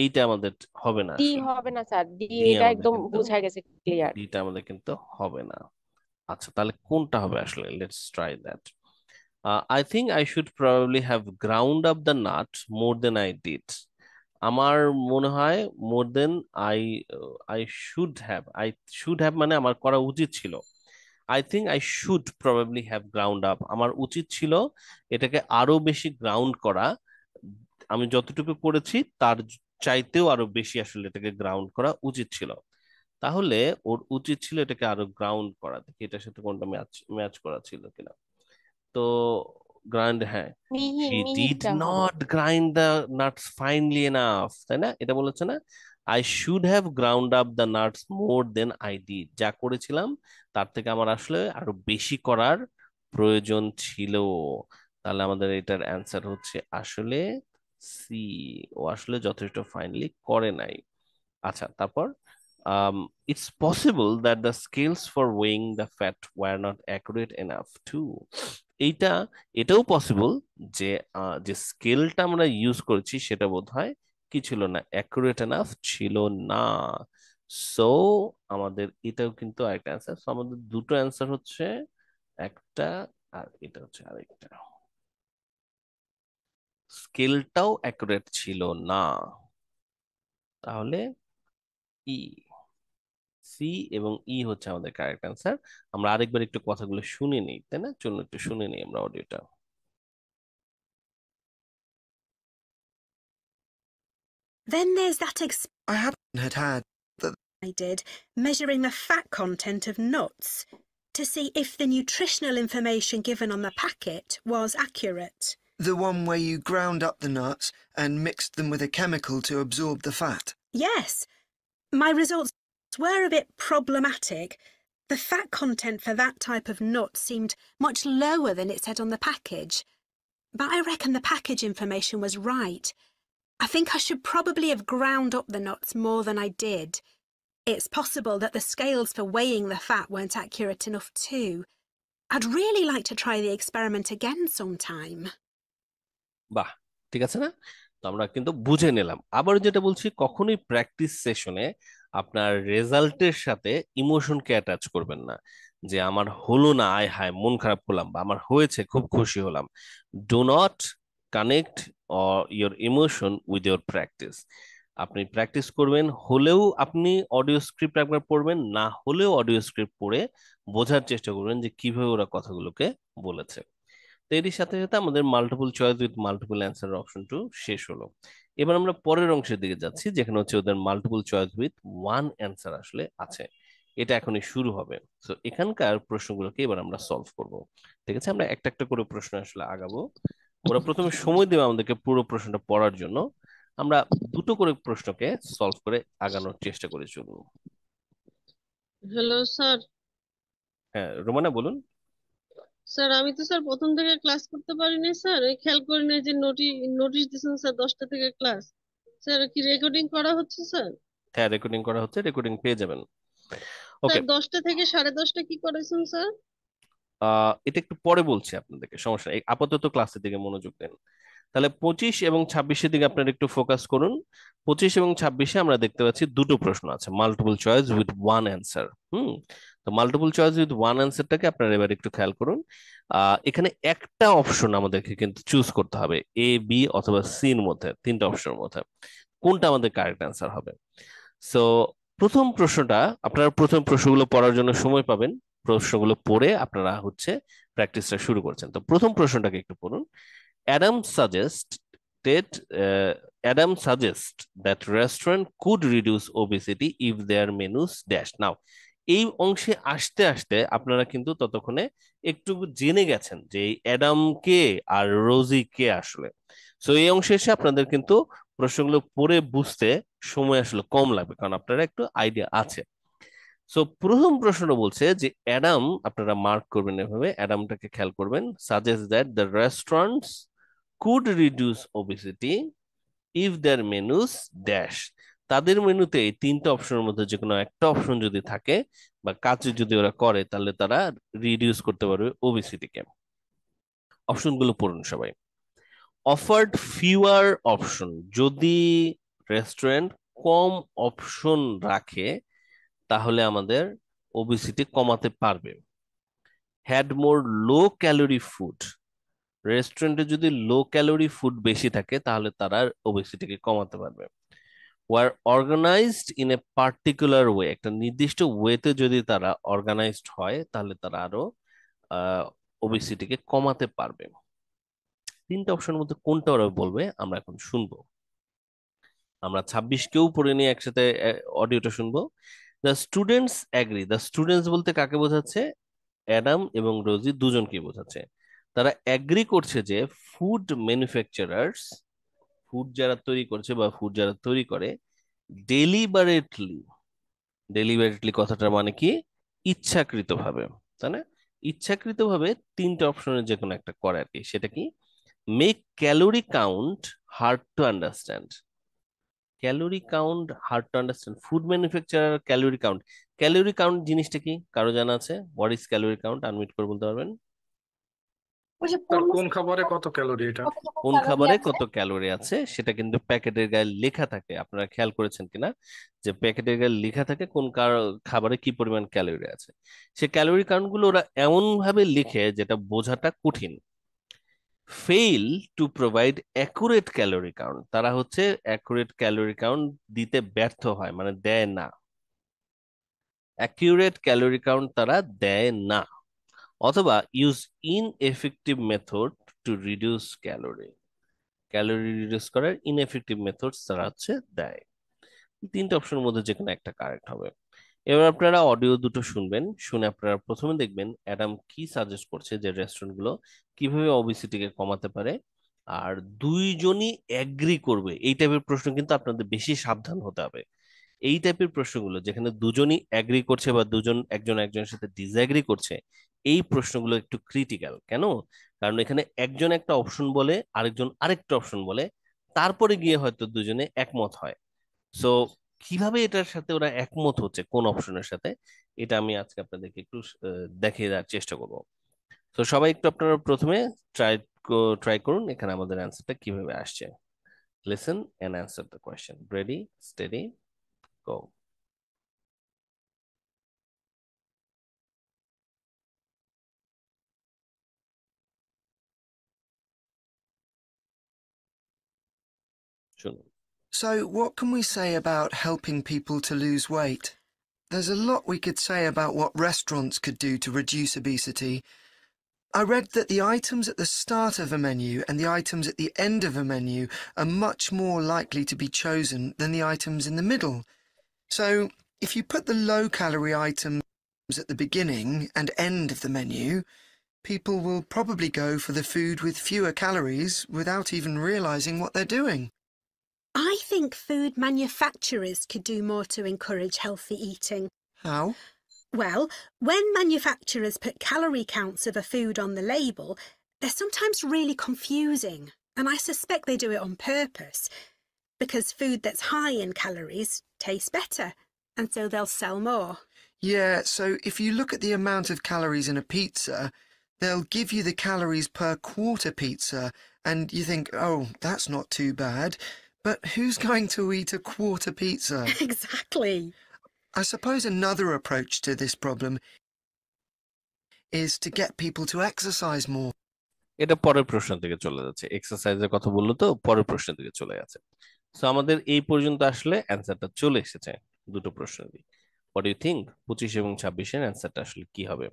এইটা আমাদের হবে না ডি আসলে। হবে না স্যার, ডি ডি এটা আমাদের একদম কিন্তু বুঝা গেছে ক্লিয়ার। ডিটা আমাদের কিন্তু হবে না। আচ্ছা তাহলে কোনটা হবে আসলে? Let's try that. I think I should probably have ground up the nut more than I did. আমার মনে হয় more than I I should have মানে আমার করা উচিত ছিল। I think I should probably have ground up, আমার উচিত ছিল এটাকে আরো বেশি গ্রাউন্ড করা। আমি যতটুকু করেছি তার চাইতেও আরো বেশি আসলে এটাকে গ্রাউন্ড করা উচিত ছিল। তাহলে ওর উচিত ছিল এটাকে আরো গ্রাউন্ড করা। দেখি এটার সাথে কোনটা ম্যাচ ম্যাচ করা ছিল কিনা। তো গ্রাইন্ড, হ্যাঁ, মিহি she did মিহিটা হবে। not grind the nuts finely enough, তাই না? এটা বলেছে না, I should have ground up the nuts more than I did, যা করেছিলাম তার থেকে আমার আসলে আরো বেশি করার প্রয়োজন ছিল। তাহলে আমাদের এটার অ্যান্সার হচ্ছে আসলে সি, ও আসলে যথেষ্ট ফাইনলি করে নাই। আচ্ছা তারপর it's possible that the scales for weighing the fat were not accurate enough too. এইটা এটাও পসিবল যে যে স্কেলটা আমরা ইউজ করেছি সেটা বোধহয় কি ছিল না, অ্যাকুরেট এনাফ ছিল না। সো আমাদের এটাও কিন্তু আরেকটা অ্যান্সার। সো আমাদের দুটো অ্যান্সার হচ্ছে, একটা আর এটা হচ্ছে আরেকটা। স্কেলটাও অ্যাকুরেট ছিল না, তাহলে ই, সি এবং ই হচ্ছে আমাদের কারেক্ট অ্যান্সার। আমরা আরেকবার একটু কথাগুলো শুনে নিই, তাই না? চলুন একটু শুনে নিই আমরা অডিওটা। Then there's that I hadn't had that. I did, measuring the fat content of nuts to see if the nutritional information given on the packet was accurate. The one where you ground up the nuts and mixed them with a chemical to absorb the fat. Yes, my results were a bit problematic. The fat content for that type of nut seemed much lower than it said on the package. But I reckon the package information was right. I think I should probably have ground up the nuts more than I did. It's possible that the scales for weighing the fat weren't accurate enough too. I'd really like to try the experiment again sometime. বাহ, ঠিক আছে না? তো আমরা কিন্তু বুঝে নিলাম। আবার যেটা বলছি, কখনোই প্র্যাকটিস সেশনে আপনার রেজাল্টের সাথে ইমোশনকে অ্যাটাচ করবেন না, যে আমার হলো না আয় হায় মন খারাপ করলাম, বা আমার হয়েছে খুব খুশি হলাম। Do not connect your emotion with your practice. আপনি প্র্যাকটিস করবেন, হলেও আপনি অডিও স্ক্রিপ্ট একবার পড়বেন, না হলেও অডিও স্ক্রিপ্ট পড়ে বোঝার চেষ্টা করবেন যে কিভাবে ওরা কথাগুলোকে বলেছে। তো এরই সাথে সাথে আমাদের multiple choice with multiple answer অপশনটু শেষ হলো। এবার আমরা পরের অংশের দিকে যাচ্ছি, যেখানে হচ্ছে ওদের multiple choice with one answer আসলে আছে। এটা এখনই শুরু হবে। তো এখানকার প্রশ্নগুলোকে এবার আমরা সলভ করব। ঠিক আছে, আমরা একটা একটা করে প্রশ্ন আসলে আগাবো। ওরা প্রথমে সময় দেবে আমাদেরকে পুরো প্রশ্নটা পড়ার জন্য। আমরা দুটো করে প্রশ্নকে সলভ করে আগানোর চেষ্টা করে চলবো। Hello sir. হ্যাঁ রোমানা বলুন। স্যার আমি তো স্যার প্রথম থেকে ক্লাস করতে পারিনি স্যার, ওই খেয়াল করিনি যে নোটিশ দিয়েছেন স্যার 10টা থেকে ক্লাস। স্যার কি রেকর্ডিং করা হচ্ছে স্যার? হ্যাঁ রেকর্ডিং করা হচ্ছে, রেকর্ডিং পেয়ে যাবেন। ওকে, স্যার 10টা থেকে 10:30 কি করেছেন স্যার? এটা একটু পরে বলছি আপনাদেরকে, সমস্যা নেই, আপাতত ক্লাসের দিকে মনোযোগ দেন। তাহলে 25 এবং 26-এর দিকে আপনারা একটু ফোকাস করুন। 25 এবং 26-এ আমরা দেখতে পাচ্ছি দুটো প্রশ্ন আছে, multiple choice with one answer. তো মাল্টিপল চয়েস উইথ ওয়ান অ্যান্সারটাকে আপনারা এবার একটু খেয়াল করুন। এখানে একটা অপশন আমাদেরকে কিন্তু চুজ করতে হবে, এ বি অথবা সির মধ্যে, তিনটা অপশনের মধ্যে কোনটা আমাদের কারেক্ট অ্যান্সার হবে। সো প্রথম প্রশ্নটা, আপনারা প্রথম প্রশ্নগুলো পড়ার জন্য সময় পাবেন, প্রশ্নগুলো পড়ে আপনারা হচ্ছে প্র্যাকটিসটা শুরু করছেন। তো প্রথম প্রশ্নটাকে একটু পড়ুন। Adam suggested Adam suggests that restaurant could reduce obesity if their menus dash. Now, এই অংশে আসতে আসতে আপনারা কিন্তু ততক্ষণে একটু জেনে গেছেন যে এই অ্যাডাম কে আর রোজি কে আসলে। সো এই অংশে এসে আপনাদের কিন্তু প্রশ্নগুলো পড়ে বুঝতে সময় আসলে কম লাগবে, কারণ আপনারা একটু আইডিয়া আছে। সো প্রথম প্রশ্ন বলছে যে অ্যাডাম, আপনারা মার্ক করবেন এভাবে, অ্যাডামটাকে খেয়াল করবেন, suggest that the restaurants could reduce obesity if their menus dash. তাদের মেনুতে এই তিনটা অপশনের মধ্যে যে কোনো একটা অপশন যদি থাকে বা কাজ যদি ওরা করে, তাহলে তারা রিডিউস করতে পারবে ওবেসিটিকে। অপশনগুলো পড়ুন সবাই। অফার্ড ফিউয়ার অপশন, যদি রেস্টুরেন্ট কম অপশন রাখে তাহলে আমাদের ওবেসিটি কমাতে পারবে। Had more low calorie food, রেস্টুরেন্টে যদি লো ক্যালোরি ফুড বেশি থাকে তাহলে তারা ওবেসিটিকে কমাতে পারবে। Were organised in a particular way, একটা নির্দিষ্ট ওয়েতে যদি তারা অর্গানাইজড হয় তাহলে তারা আরো ওবেসিটিকে কমাতে পারবে। তিনটা অপশনের মধ্যে কোনটা ওরা বলবে আমরা এখন শুনবো। আমরা 26 কেও পড়ে নিয়ে একসাথে অডিওটা শুনবো। The students agree, the students বলতে কাকে বোঝাচ্ছে? অ্যাডাম এবং রোজি দুজনকে বোঝাচ্ছে। তারা অ্যাগ্রি করছে যে ফুড ম্যানুফ্যাকচারার্স, ফুড যারা তৈরি করছে বা ফুড যারা তৈরি করে, ডেলিবারেটলি, ডেলিবারেটলি কথাটার মানে কি? ইচ্ছাকৃতভাবে, তাই না? ইচ্ছাকৃতভাবে তিনটা অপশনের যে কোনো একটা করে আর কি। সেটা কি? Make calorie count hard to understand. Calorie count hard to understand, food manufacturer calorie count. Calorie count জিনিসটা কি কারো জানা আছে? What is calorie count? Unmute করে বলতে পারবেন? ওই যে স্যার পূর্ণ কোন খাবারে কত ক্যালোরি এটা? কতটুকু কোন ক্যালোরি খাবারে আছে। কত ক্যালোরি আছে সেটা কিন্তু প্যাকেটের গায়ে লেখা থাকে। আপনারা খেয়াল করেছেন কিনা যে প্যাকেটের গায়ে লেখা থাকে কোন খাবারে কি পরিমাণ ক্যালোরি আছে। সে ক্যালোরি কাউন্ট গুলো ওরা এমন ভাবে লিখে যেটা বোঝাটা কঠিন। Fail to provide accurate calorie count, তারা হচ্ছে অ্যাকুরেট ক্যালোরি কাউন্ট দিতে ব্যর্থ হয়, মানে দেয় না। অ্যাকিউরেট ক্যালোরি কাউন্ট তারা দেয় না। অথবা use ineffective method to reduce calorie, calorie reduce করার ইনএফেক্টিভ মেথডস তারা হচ্ছে দেয়। তিনটা অপশনের মধ্যে যে কোনো একটা কারেক্ট হবে। এবার আপনারা অডিও দুটো শুনবেন, শুনে আপনারা প্রথমে দেখবেন অ্যাডাম কি সাজেস্ট করছে যে রেস্টুরেন্ট গুলো কিভাবে ওবেসিটিকে কমাতে পারে, আর দুইজনই এগ্রি করবে। এই টাইপের প্রশ্ন কিন্তু আপনাদের বেশি সাবধান হতে হবে। এই টাইপের প্রশ্নগুলো যেখানে দুজনই এগ্রি করছে বা দুজন একজন একজনের সাথে ডিসএগ্রি করছে, এই প্রশ্নগুলো একটু ক্রিটিক্যাল। কেন? কারণ এখানে একজন একটা অপশন বলে, আরেকজন আরেকটা অপশন বলে, তারপরে গিয়ে হয়তো দুজনে একমত হয়। সো কিভাবে এটার সাথে ওরা একমত হচ্ছে কোন অপশনের সাথে, এটা আমি আজকে আপনাদেরকে একটু দেখিয়ে দেওয়ার চেষ্টা করব। তো সবাই একটু আপনারা প্রথমে ট্রাই ট্রাই করুন এখানে আমাদের অ্যান্সারটা কিভাবে আসছে। Listen and answer the question. Ready, steady, go. শুনুন। So, what can we say about helping people to lose weight? There's a lot we could say about what restaurants could do to reduce obesity. I read that the items at the start of a menu and the items at the end of a menu are much more likely to be chosen than the items in the middle. So, if you put the low-calorie items at the beginning and end of the menu, people will probably go for the food with fewer calories without even realising what they're doing. I think food manufacturers could do more to encourage healthy eating. How? Well, when manufacturers put calorie counts of a food on the label, they're sometimes really confusing, and I suspect they do it on purpose, because food that's high in calories tastes better, and so they'll sell more. Yeah, so if you look at the amount of calories in a pizza, they'll give you the calories per quarter pizza, and you think, oh, that's not too bad. But who's going to eat a quarter pizza? Exactly. I suppose another approach to this problem is to get people to exercise more. এটা পরের প্রশ্ন থেকে চলে যাচ্ছে, এক্সারসাইজের কথা বললো তো পরের প্রশ্ন থেকে চলে যাচ্ছে। সো আমাদের এই পর্যন্ত আসলে অ্যান্সারটা চলে এসেছে দুটো প্রশ্নেরই। হোয়াট ইউ থিঙ্ক 25 এবং 26-এর অ্যান্সারটা আসলে কি হবে?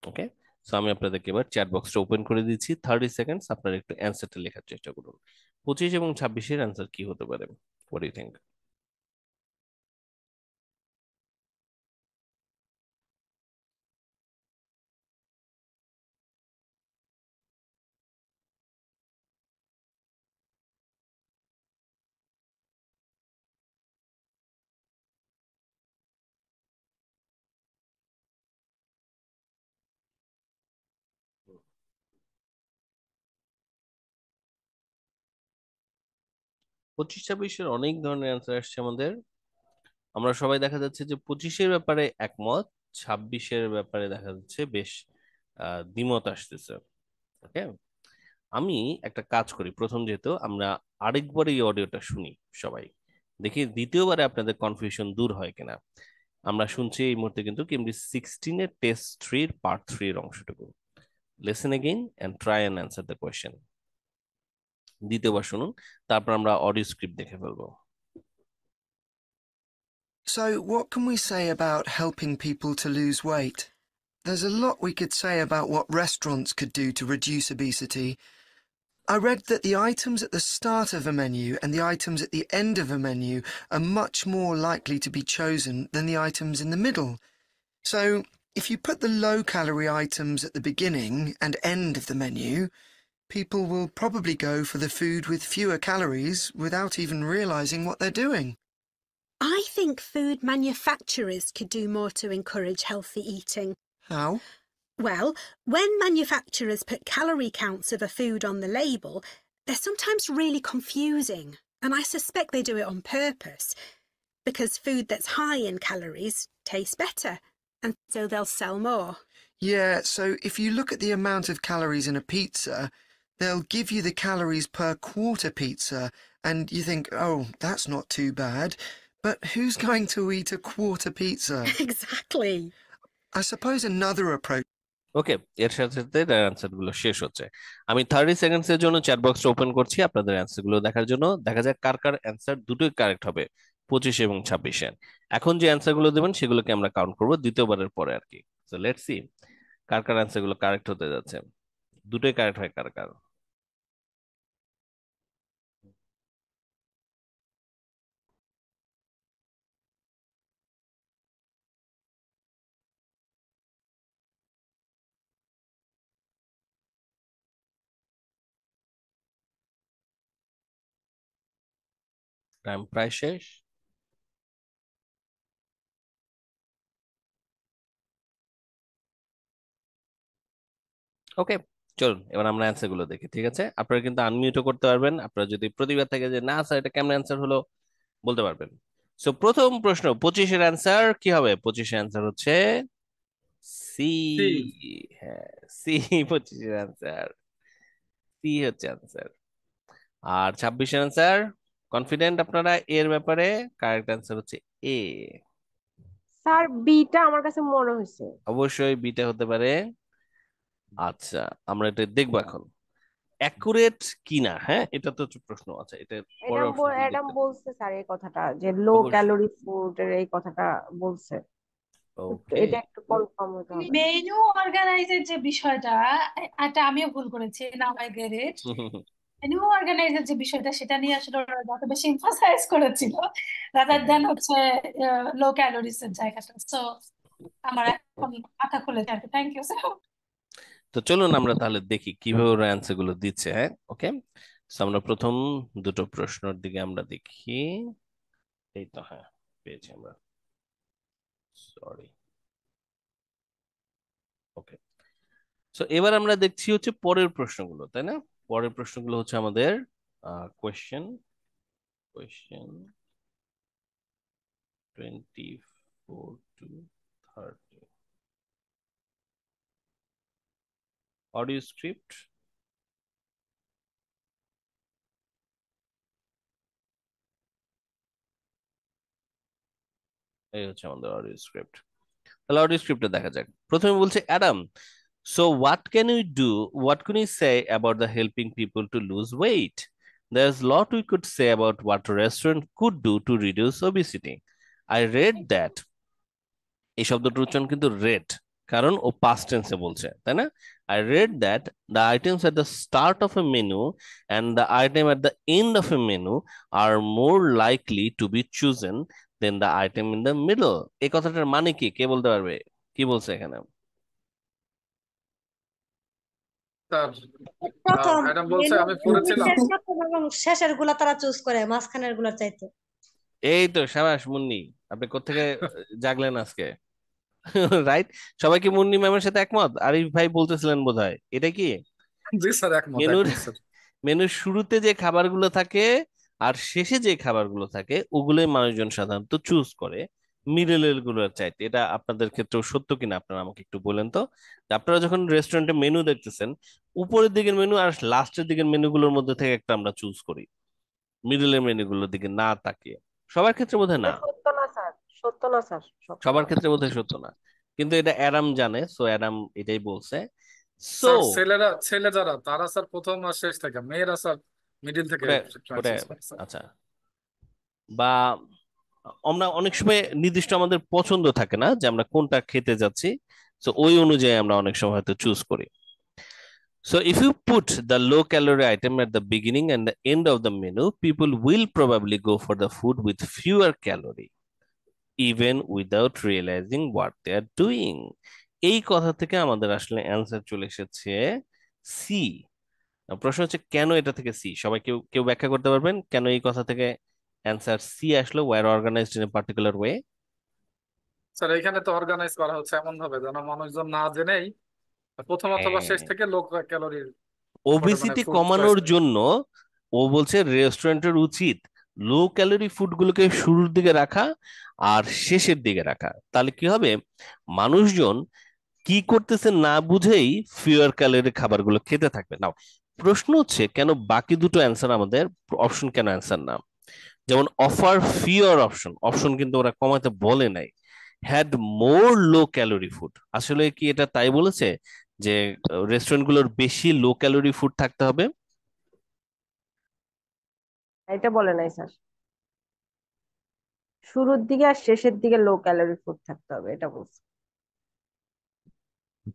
ওকে, সো আমি আপনাদেরকে এবার চ্যাট বক্সটা ওপেন করে দিচ্ছি, 30 সেকেন্ডস আপনারা একটু অ্যান্সারটা লেখার চেষ্টা করুন। 25 এবং 26-এর অ্যান্সার কি হতে পারে? What you think? 25-26-এর অনেক ধরনের অ্যান্সার আসছে আমাদের। আমরা সবাই দেখা যাচ্ছে যে 25-এর ব্যাপারে একমত, 26-এর ব্যাপারে দেখা যাচ্ছে বেশ দ্বিমত আসতেছে। ওকে, আমি একটা কাজ করি, প্রথম যেহেতু আমরা আরেকবার এই অডিওটা শুনি সবাই, দেখি দ্বিতীয়বারে আপনাদের কনফিউশন দূর হয় কিনা। আমরা শুনছি এই মুহূর্তে কিন্তু কেমব্রিজ 16-এর টেস্ট 3 পার্ট 3 এর অংশটুকু। Listen again and try and answer the question. দ্বিতীয়বার শুনুন, তারপর আমরা অডিও স্ক্রিপ্ট দেখে ফেলবো। So, what can we say about helping people to lose weight? There's a lot we could say about what restaurants could do to reduce obesity. I read that the items at the start of a menu and the items at the end of a menu are much more likely to be chosen than the items in the middle. So, if you put the low-calorie items at the beginning and end of the menu, people will probably go for the food with fewer calories without even realising what they're doing. I think food manufacturers could do more to encourage healthy eating. How? Well, when manufacturers put calorie counts of a food on the label, they're sometimes really confusing, and I suspect they do it on purpose, because food that's high in calories tastes better, and so they'll sell more. Yeah, so if you look at the amount of calories in a pizza, they'll give you the calories per quarter pizza, and you think, oh, that's not too bad. But who's going to eat a quarter pizza? Exactly. I suppose another approach. ওকে, এর সাথে সাথে answer গুলো শেষ হচ্ছে। আমি 30 seconds এর জন্য chat বক্সটা ওপেন করছি আপনাদের অ্যান্সার গুলো দেখার জন্য। দেখা যাক কার কার অ্যান্সার দুটোই কারেক্ট হবে, 25 এবং 26-এ। এখন যে অ্যান্সার গুলো দেবেন সেগুলোকে আমরা কাউন্ট করবো দ্বিতীয়বারের পরে আর কি। So let's see car car answer গুলো কারেক্ট হতে যাচ্ছে। দুটোই কারেক্ট হয় কার কার। টাইম প্রায় শেষ। ওকে, চলুন এবার আমরা অ্যান্সার গুলো দেখি। ঠিক আছে, আপনারা কিন্তু আনমিউটও করতে পারবেন। আপনারা যদি প্রতিবাদ থাকে যে না স্যার এটা কেমন অ্যান্সার হলো, বলতে পারবেন। সো প্রথম প্রশ্ন, 25-এর অ্যান্সার কি হবে? 25-এর অ্যান্সার হচ্ছে সি। সি। হ্যাঁ, সি 25-এর অ্যান্সার, সি হচ্ছে অ্যান্সার। আর 26-এর অ্যান্সার, কনফিডেন্ট আপনারা এর ব্যাপারে? কারেক্ট অ্যান্সার হচ্ছে এ। স্যার বিটা আমার কাছে মনে হয়েছে। অবশ্যই বিটা হতে পারে। আচ্ছা, আমরা এটা দেখবো এখন অ্যাকুরেট কিনা। হ্যাঁ, এটা তো প্রশ্ন আছে, এটা পরের অপশন অ্যাডাম বলছে স্যার এই কথাটা, যে লো অবশ্যই। ক্যালোরি ফুড এর এই কথাটা বলছে। ওকে, এটা একটু কনফার্ম হতে হবে। মেনু অর্গানাইজের যে বিষয়টা, এটা আমিও ভুল করেছি, now I get it. Menu অর্গানাইজের যে বিষয়টা, সেটা নিয়ে আসলে ওরা যত বেশি এমফাসাইজ করেছিল রাদার দেন হচ্ছে লো ক্যালোরিস এর জায়গাটা। সো আমার এখন মাথা খুলেছে আর কি। Thank you sir. তো চলুন আমরা তাহলে দেখি কিভাবে ওরা অ্যান্সার গুলো দিচ্ছে। হ্যাঁ, ওকে, আমরা প্রথম দুটো প্রশ্নের দিকে আমরা দেখি। এই তো, হ্যাঁ পেয়েছি আমরা, সরি। ওকে, সো এবার আমরা দেখছি হচ্ছে পরের প্রশ্নগুলো, তাই না? পরের প্রশ্নগুলো হচ্ছে আমাদের question question 24 to 30 audio script. এই হচ্ছে আমাদের অডিও স্ক্রিপ্ট। তাহলে অডিও স্ক্রিপ্টে দেখা যাক। প্রথমে বলছে Adam, so what can we do, what can we say about the helping people to lose weight? There's a lot we could say about what a restaurant could do to reduce obesity. I read that, এই শব্দটার উচ্চারণ কিন্তু red, কারণ ও past টেন্সে বলছে, তাই না? I read that the items at the start of a menu and the item at the end of a menu are more likely to be chosen than the item in the middle. এই কথাটার মানে কি, কে বলতে পারবে? কি বলছে এখানে? Sir, প্রথম ম্যাডাম বলছে, আমি পড়েছিলাম। প্রথম এবং শেষের গুলা তারা চুজ করে, মাঝখানের গুলার চাইতে। এই তো, সাবাস মুন্নি, আপনি কোত্থেকে জাগলেন আজকে? রাইট, সবাই কি মুন্নি ম্যামের সাথে একমত? আরিফ ভাই বলতেছিলেন বোধহয়, এটা কি জি স্যার, একমত মেনুর একমত স্যার। মেনুর শুরুতে যে খাবারগুলো থাকে আর শেষে যে খাবারগুলো থাকে ওগুলোই মানুষজন সাধারণত চুজ করে মিডলের গুলোর চাইতে। এটা আপনাদের ক্ষেত্রেও সত্য কিনা আপনারা আমাকে একটু বলেন তো। যে আপনারা যখন রেস্টুরেন্টে মেনু দেখতেছেন, উপরের দিকের মেনু আর লাস্টের দিকের মেনুগুলোর মধ্যে থেকে একটা আমরা চুজ করি, মিডলের মেনুগুলোর দিকে না তাকিয়ে। সবার ক্ষেত্রে বোধহয় এটা না, সত্য না স্যার, সত্য না স্যার, সত্য সবার না। ক্ষেত্রে বোধহয় সত্য না, কিন্তু এটা অ্যাডাম জানে, সো অ্যাডাম এটাই বলছে। সো স্যার ছেলে যারা তারা স্যার প্রথম আর শেষ থেকে, মেয়েরা স্যার মিডিল থেকে ওটা ওটা চুজ করে স্যার। আচ্ছা, বা আমরা অনেক সময় নির্দিষ্ট আমাদের পছন্দ থাকে না যে আমরা কোনটা খেতে যাচ্ছি, তো ওই অনুযায়ী আমরা অনেক সময় হয়তো চুজ করি। So if you put the low calorie item at the beginning and the end of the menu, people will probably go for the food with fewer calorie, even without realizing what they are doing. এই কথা থেকে আমাদের আসলে answer চলে এসেছে C. প্রশ্ন হচ্ছে কেন এটা থেকে সি, সবাই কেউ কেউ ব্যাখ্যা করতে পারবেন কেন এই কথা থেকে অ্যান্সার সি আসলো, were organised in a particular way? Sir এখানে তো অর্গানাইজ করা হচ্ছে এমন ভাবে যেন মানুষজন না জেনেই প্রথম অথবা শেষ থেকে লো ক্যালোরির মানে ওবেসিটি ফুড চয়েস কমানোর করে। জন্য ও বলছে রেস্টুরেন্টের উচিত লো ক্যালোরি ফুডগুলোকে শুরুর দিকে রাখা আর শেষের দিকে রাখা। তাহলে কি হবে, মানুষজন কি করতেছে না বুঝেই ফিউয়ার ক্যালোরি খাবারগুলো খেতে থাকবে। নাও প্রশ্ন হচ্ছে কেন বাকি দুটো অ্যান্সার আমাদের অপশন কেন অ্যান্সার না? যেমন অফার ফিউয়ার অপশন, অপশন কিন্তু ওরা কমাতে বলে নাই, had more low calorie food. আসলে কি এটা তাই বলেছে যে রেস্টুরেন্ট গুলোর বেশি লো ক্যালোরি ফুড থাকতে হবে? এটা বলে নাই স্যার, শুরুর দিকে আর শেষের দিকে লো ক্যালোরি ফুড থাকতে হবে এটা বলছে।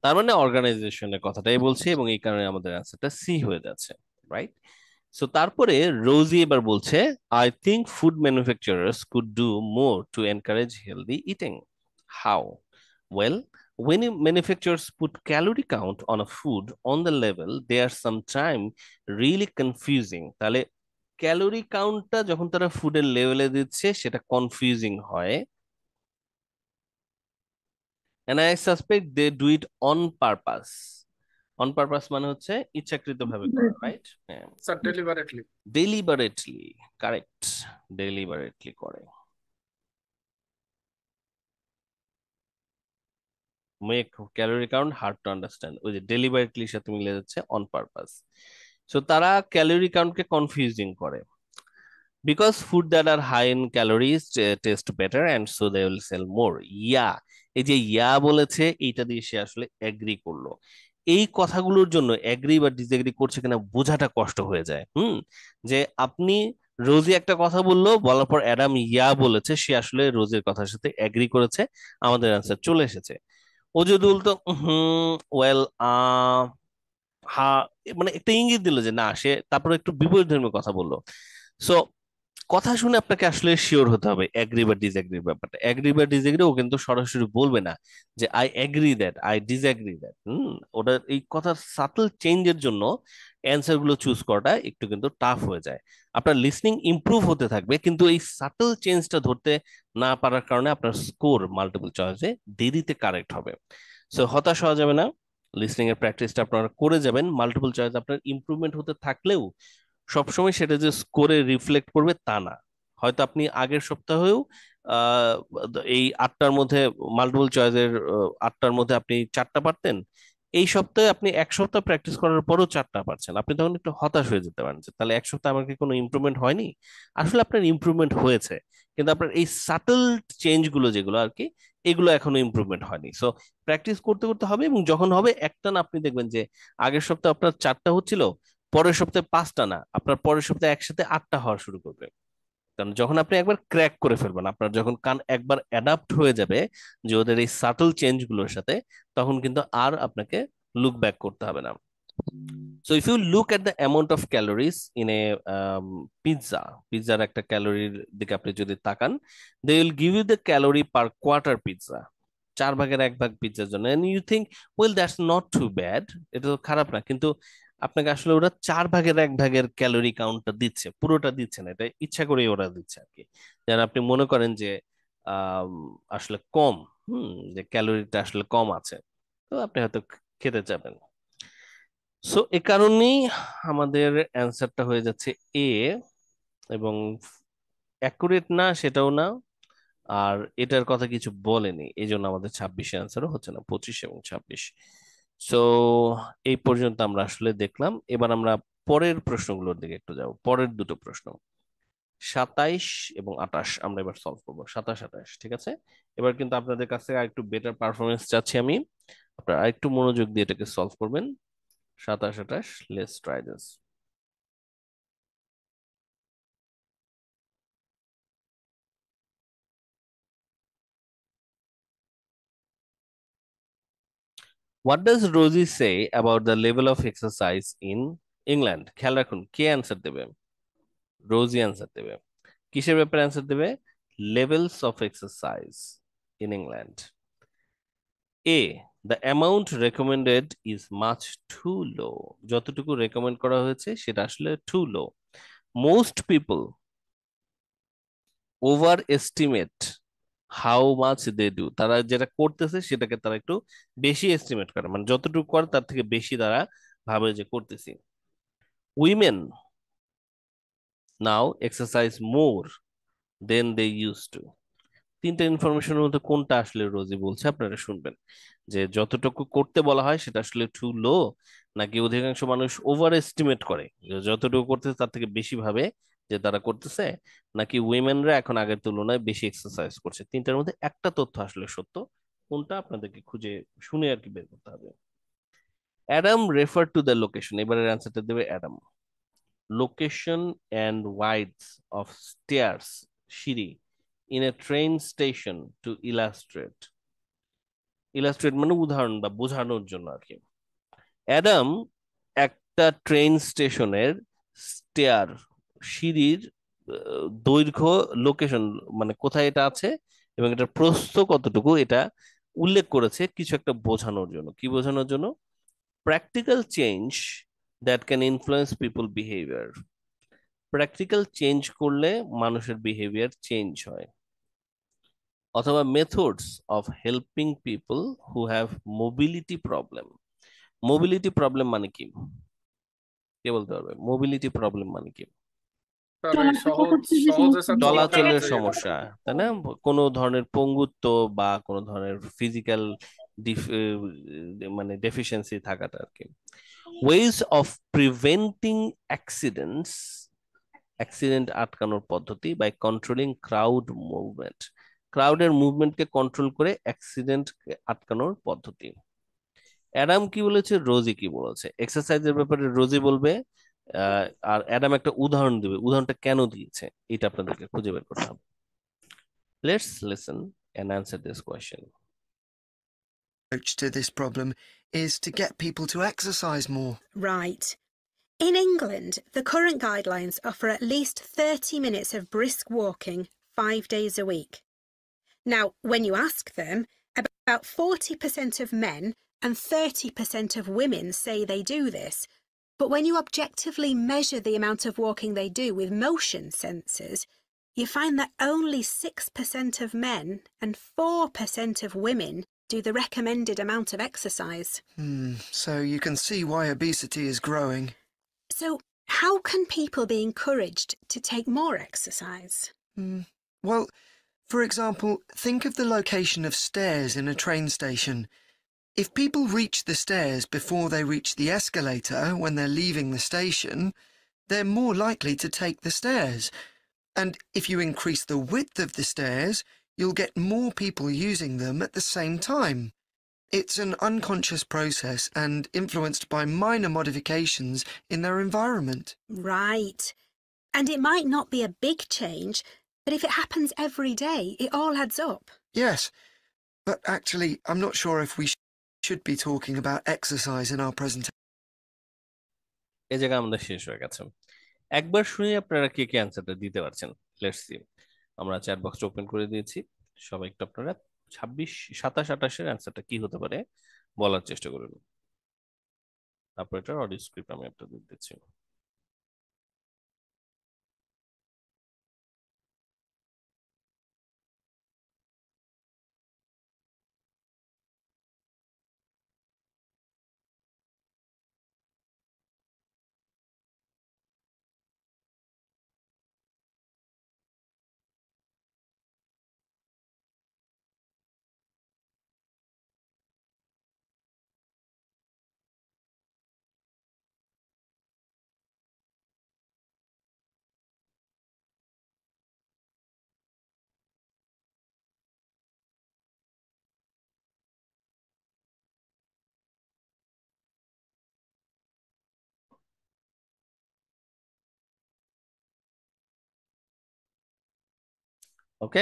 তার মানে অর্গানাইজেশনের কথাটাই বলছে এবং এই কারণে আমাদের অ্যান্সারটা সি হয়ে যাচ্ছে, রাইট? সো তারপরে রোজি এবার বলছে, I think food manufacturers could do more to encourage healthy eating. How? Well, when manufacturers put calorie count on a food on the level, they are sometimes really confusing. তাহলে calorie কাউন্টটা যখন তারা ফুডের লেভেলে দিচ্ছে সেটা কনফিউজিং হয়, and I suspect they do it on purpose. On purpose মানে হচ্ছে ইচ্ছাকৃতভাবে করা, রাইট? হ্যাঁ, sir deliberately. Deliberately, correct, deliberately করে। Make calorie count hard to understand, ওই যে ডেলিবারেটলির সাথে মিলে যাচ্ছে অন পারপাস। সো তারা ক্যালোরি কাউন্টকে কনফিউজিং করে, because food that are high in calories taste better and so they will sell more. ইয়া, এই যে ইয়া বলেছে এইটা দিয়ে সে আসলে এগ্রি করলো। এই কথাগুলোর জন্য এগ্রি বা ডিসএগ্রি করছে কিনা বোঝাটা কষ্ট হয়ে যায়। যে আপনি রোজি একটা কথা বললো, বলার পর অ্যাডাম ইয়া বলেছে, সে আসলে রোজের কথার সাথে এগ্রি করেছে, আমাদের অ্যান্সার চলে এসেছে। ও যদি বলতো ওয়েল হা, মানে একটা ইঙ্গিত দিল যে না, সে তারপরে একটু বিপরীত ধর্মী কথা বললো। সো কথা শুনে আপনাকে আসলে শিওর হতে হবে এগ্রি বা ডিসএগ্রির ব্যাপারটা। এগ্রি বা ডিসএগ্রি ও কিন্তু সরাসরি বলবে না যে I agree that, I disagree that. ওটা এই কথার সাটল চেঞ্জের জন্য অ্যান্সার গুলো চুজ করাটা একটু কিন্তু টাফ হয়ে যায়। আপনার লিসনিং ইমপ্রুভ হতে থাকবে, কিন্তু এই সাটল চেঞ্জটা ধরতে না পারার কারণে আপনার স্কোর মাল্টিপল চয়েসে দেরিতে কারেক্ট হবে। সো হতাশ হওয়া যাবে না, লিসনিং এর প্র্যাকটিসটা আপনারা করে যাবেন। মাল্টিপল চয়েস আপনার ইমপ্রুভমেন্ট হতে থাকলেও সবসময় সেটা যে স্কোরে রিফ্লেক্ট করবে তা না। হয়তো আপনি আগের সপ্তাহেও আহ, এই 8টার মধ্যে মাল্টিপল চয়েসের 8টার মধ্যে আপনি 4টা পারতেন, এই সপ্তাহে আপনি এক সপ্তাহ প্র্যাকটিস করার পরও 4টা পারছেন, আপনি তখন একটু হতাশ হয়ে যেতে পারেন যে তাহলে এক সপ্তাহে আমার কি কোনো ইমপ্রুভমেন্ট হয়নি? আসলে আপনার ইমপ্রুভমেন্ট হয়েছে, কিন্তু আপনার এই সাটল চেঞ্জ গুলো যেগুলো আর কি, এগুলো এখনো ইমপ্রুভমেন্ট হয়নি। সো প্র্যাকটিস করতে করতে হবে, এবং যখন হবে একটা না, আপনি দেখবেন যে আগের সপ্তাহে আপনার 4টা হচ্ছিল, পরের সপ্তাহে 5টা না, আপনার পরের সপ্তাহে একসাথে 8টা হওয়া শুরু করবে। কারণ যখন আপনি একবার ক্র্যাক করে ফেলবেন, আপনার যখন কান একবার অ্যাডাপ্ট হয়ে যাবে যে ওদের এই সাটল চেঞ্জ গুলোর সাথে, তখন কিন্তু আর আপনাকে লুক ব্যাক করতে হবে না। So if you look at the amount of calories in a pizza, পিৎজার একটা ক্যালোরির দিকে আপনি যদি তাকান, they will give you the calorie per quarter pizza, 4/1 পিৎজার জন্য, and you think well that's not too bad, এটা তো খারাপ না, কিন্তু আপনাকে আসলে ওরা 4/1 ক্যালোরি কাউন্টটা দিচ্ছে, পুরোটা দিচ্ছে না, এটা ইচ্ছা করেই ওরা দিচ্ছে আর কি, যেন আপনি মনে করেন যে আম, আসলে কম, যে ক্যালোরিটা আসলে কম আছে, তো আপনি হয়তো খেতে যাবেন। সো এ কারণেই আমাদের অ্যান্সারটা হয়ে যাচ্ছে এ, এবং অ্যাকুরেট না সেটাও না, আর এটার কথা কিছু বলেনি, এই জন্য আমাদের 26 অ্যান্সারও হচ্ছে না, 25 এবং 26। সো এই পর্যন্ত আমরা আসলে দেখলাম। এবার আমরা পরের প্রশ্নগুলোর দিকে একটু যাব। পরের দুটো প্রশ্ন 27 এবং 28 আমরা এবার সলভ করবো। 27 28, ঠিক আছে। এবার কিন্তু আপনাদের কাছে আরেকটু বেটার পারফরমেন্স চাচ্ছি আমি, আপনারা আরেকটু মনোযোগ দিয়ে এটাকে সলভ করবেন। 27 28, let's try this. What does Rosie say about the level of exercise in England? খেয়াল রাখুন কে অ্যান্সার দেবে, রোজি অ্যান্সার দেবে। কিসের ব্যাপারে অ্যান্সার দেবে? Levels of exercise in England. A, the amount recommended is much too low. যতটুকু recommend করা হয়েছে সেটা আসলে too low. Most people over estimate how much they do. তারা যেটা করতেছে সেটাকে তারা একটু বেশি এস্টিমেট করে, মানে যতটুকু করে তার থেকে বেশি তারা ভাবে যে করতেছি। Women now exercise more than they use to. তিনটা ইনফরমেশনের মধ্যে কোনটা আসলে রোজি বলছে, আপনারা শুনবেন। যে যতটুকু করতে বলা হয় সেটা আসলে টু লো, নাকি অধিকাংশ মানুষ ওভার এস্টিমেট করে, যে যতটুকু করতেছে তার থেকে বেশি ভাবে যে তারা করতেছে, নাকি উইমেনরা এখন আগের তুলনায় বেশি এক্সারসাইজ করছে। তিনটার মধ্যে একটা তথ্য আসলে সত্য, কোনটা আপনাদেরকে খুঁজে শুনে আর কি বের করতে হবে। Adam refer to the location, এবারের অ্যান্সারটা দেবে Adam. Location and widths of stairs, সিঁড়ি, in a train station to illustrate. Illustrate মানে উদাহরণ বা বোঝানোর জন্য আর কি। অ্যাডাম একটা ট্রেন স্টেশনের স্টেয়ার, সিঁড়ির দৈর্ঘ্য, লোকেশন মানে কোথায় এটা আছে এবং এটার প্রস্থ কতটুকু, এটা উল্লেখ করেছে কিছু একটা বোঝানোর জন্য। কি বোঝানোর জন্য? Practical change that can influence people behaviour. Practical change করলে মানুষের বিহেভিয়ার চেঞ্জ হয়। অথবা methods of helping people who have mobility problem. Mobility problem মানে কি, কে বলতে পারবে? মোবিলিটি প্রবলেম মানে কি? স্যার এই সহজে স্যার চলাফেরার চলাচলের যে ইয়েটা। সমস্যা, তাই না? কোনো ধরনের পঙ্গুত্ব বা কোনো ধরনের ফিজিক্যাল মানে ডেফিসিয়েন্সি থাকাটা আর কি। Ways of preventing accidents, accident আটকানোর পদ্ধতি, বাই কন্ট্রোলিং ক্রাউড মুভমেন্ট। ক্রাউডের মুভমেন্টকে কন্ট্রোল করে অ্যাক্সিডেন্ট আটকানোর পদ্ধতি। অ্যাডাম কি বলেছে, রোজি কি বলেছে? এক্সারসাইজের ব্যাপারে রোজি বলবে, আর অ্যাডাম একটা উদাহরণ দিবে, উদাহরণটা কেন দিয়েছে এটা আপনাদেরকে খুঁজে বের করতে হবে। Let's listen and answer this question. Approach to this problem is to get people to exercise more. Right. In England, the current guidelines offer at least 30 minutes of brisk walking 5 days a week. Now, when you ask them, about 40% of men and 30% of women say they do this. But when you objectively measure the amount of walking they do with motion sensors, you find that only 6% of men and 4% of women do the recommended amount of exercise. So you can see why obesity is growing. So, how can people be encouraged to take more exercise? Well, for example, think of the location of stairs in a train station. If people reach the stairs before they reach the escalator when they're leaving the station, they're more likely to take the stairs. And if you increase the width of the stairs, you'll get more people using them at the same time. It's an unconscious process and influenced by minor modifications in their environment. Right. And it might not be a big change, but if it happens every day, it all adds up. Yes, but actually, I'm not sure if we should be talking about exercise in our presentation. এই জায়গায় আমাদের শেষ হয়ে গেছে। একবার শুনে আপনারা কে কে অ্যান্সারটা দিতে পারছেন? Let's see. আমরা চ্যাট বক্স ওপেন করে দিয়েছি, সবাই একটু আপনারা 26 27 28 এর অ্যান্সারটা কি হতে পারে বলার চেষ্টা করুন। তারপর এটা অডিও স্ক্রিপ্ট আমি আপনাদের দিচ্ছি। ওকে,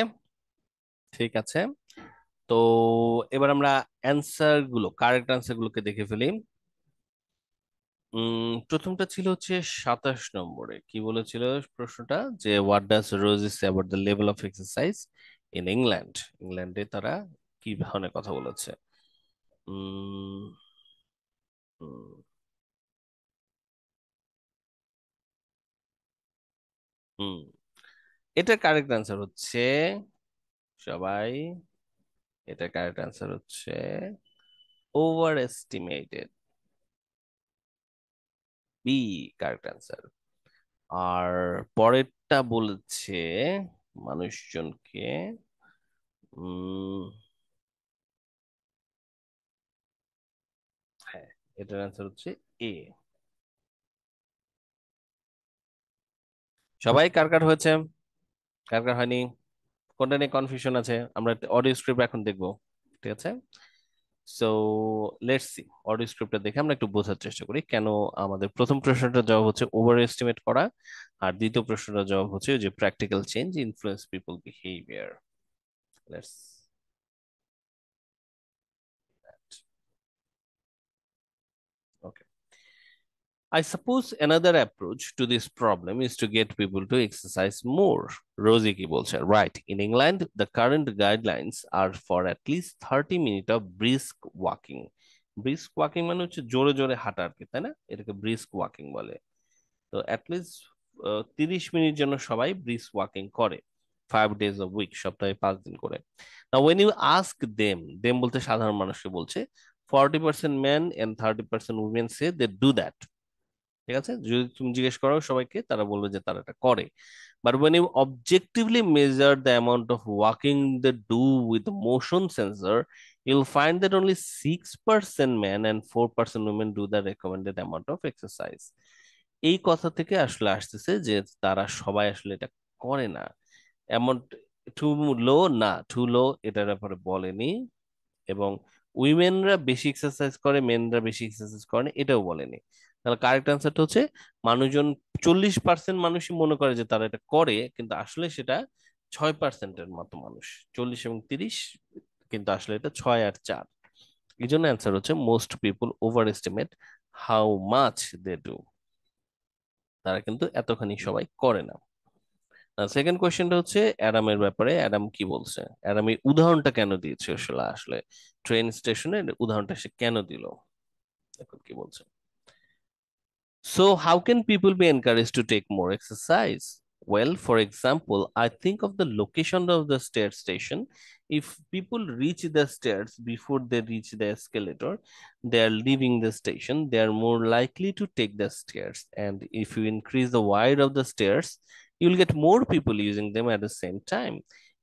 ঠিক আছে। তো এবার আমরা কারেক্ট অ্যান্সার গুলোকে দেখে ফেলি। প্রথমটা ছিল হচ্ছে 27 নম্বরে, কি বলেছিল প্রশ্নটা, যে what does Rosie say about the level of exercise in England. ইংল্যান্ডে তারা কি ধরনের কথা বলেছে। উম হুম, হুম, এটার কারেক্ট অ্যান্সার হচ্ছে, সবাই, এটার কারেক্ট অ্যান্সার হচ্ছে over estimated, B correct answer. আর পরেরটা বলেছে মানুষজনকে, উম হ্যাঁ, এটার অ্যান্সার হচ্ছে এ। সবাই কার কার হয়েছে, কার কার হয়নি, কোনটা নিয়ে কনফিউশন আছে, আমরা অডিও স্ক্রিপ্ট এখন দেখবো, ঠিক আছে। সো লেটস সি, অডিও স্ক্রিপ্টটা দেখে আমরা একটু বোঝার চেষ্টা করি কেন আমাদের প্রথম প্রশ্নটার জবাব হচ্ছে ওভার এস্টিমেট করা, আর দ্বিতীয় প্রশ্নটার জবাব হচ্ছে যে practical change influence people behaviour. Let's okay, I suppose another approach to this problem is to get people to exercise more. Rosie কি বলছে? Right. In England, the current guidelines are for at least 30 minutes of brisk walking. Brisk walking মানে হচ্ছে জোরে জোরে হাঁটা আর কি, তাই না? এটাকে brisk walking বলে। তো at least 30 মিনিট যেন সবাই brisk walking করে। 5 days a week, সপ্তাহে 5 দিন করে। Now when you ask them বলতে সাধারণ মানুষকে বলছে, 40% men and 30% women say they do that. ঠিক আছে, যদি তুমি জিজ্ঞেস করো সবাইকে, তারা বলবে যে তারা এটা করে। But when you objectively measure the amount of walking they do with the motion sensor, you'll find that only 6% men and 4% women do the recommended amount of exercise. এই কথা থেকে আসলে আসতেছে যে তারা সবাই আসলে এটা করে না। অ্যামাউন্ট টু লো, না টু লো এটার ব্যাপারে বলেনি, এবং উইমেনরা বেশি এক্সারসাইজ করে, মেনরা বেশি এক্সারসাইজ করে না, এটাও বলেনি। তাহলে কারেক্ট আনসারটা হচ্ছে মানুষজন 40% মানুষই মনে করে যে তারা এটা করে, কিন্তু আসলে সেটা 6%-এর মতো মানুষ। 40 এবং 30, কিন্তু আসলে এটা 6 আর 4। এই জন্য অ্যান্সার হচ্ছে most people over estimate how much they do. তারা কিন্তু এতখানি সবাই করে না। সেকেন্ড কোয়েশ্চেনটা হচ্ছে অ্যাডামের ব্যাপারে। অ্যাডাম কি বলছে, অ্যাডাম এই উদাহরণটা কেন দিয়েছে, আসলে আসলে ট্রেন স্টেশনের উদাহরণটা সে কেন দিল, এখন কি বলছে। So how can people be encouraged to take more exercise? Well, for example, I think of the location of the stair station. If people reach the stairs before they reach the escalator, they are leaving the station, they are more likely to take the stairs. And if you increase the width of the stairs, you'll get more people using them at the same time.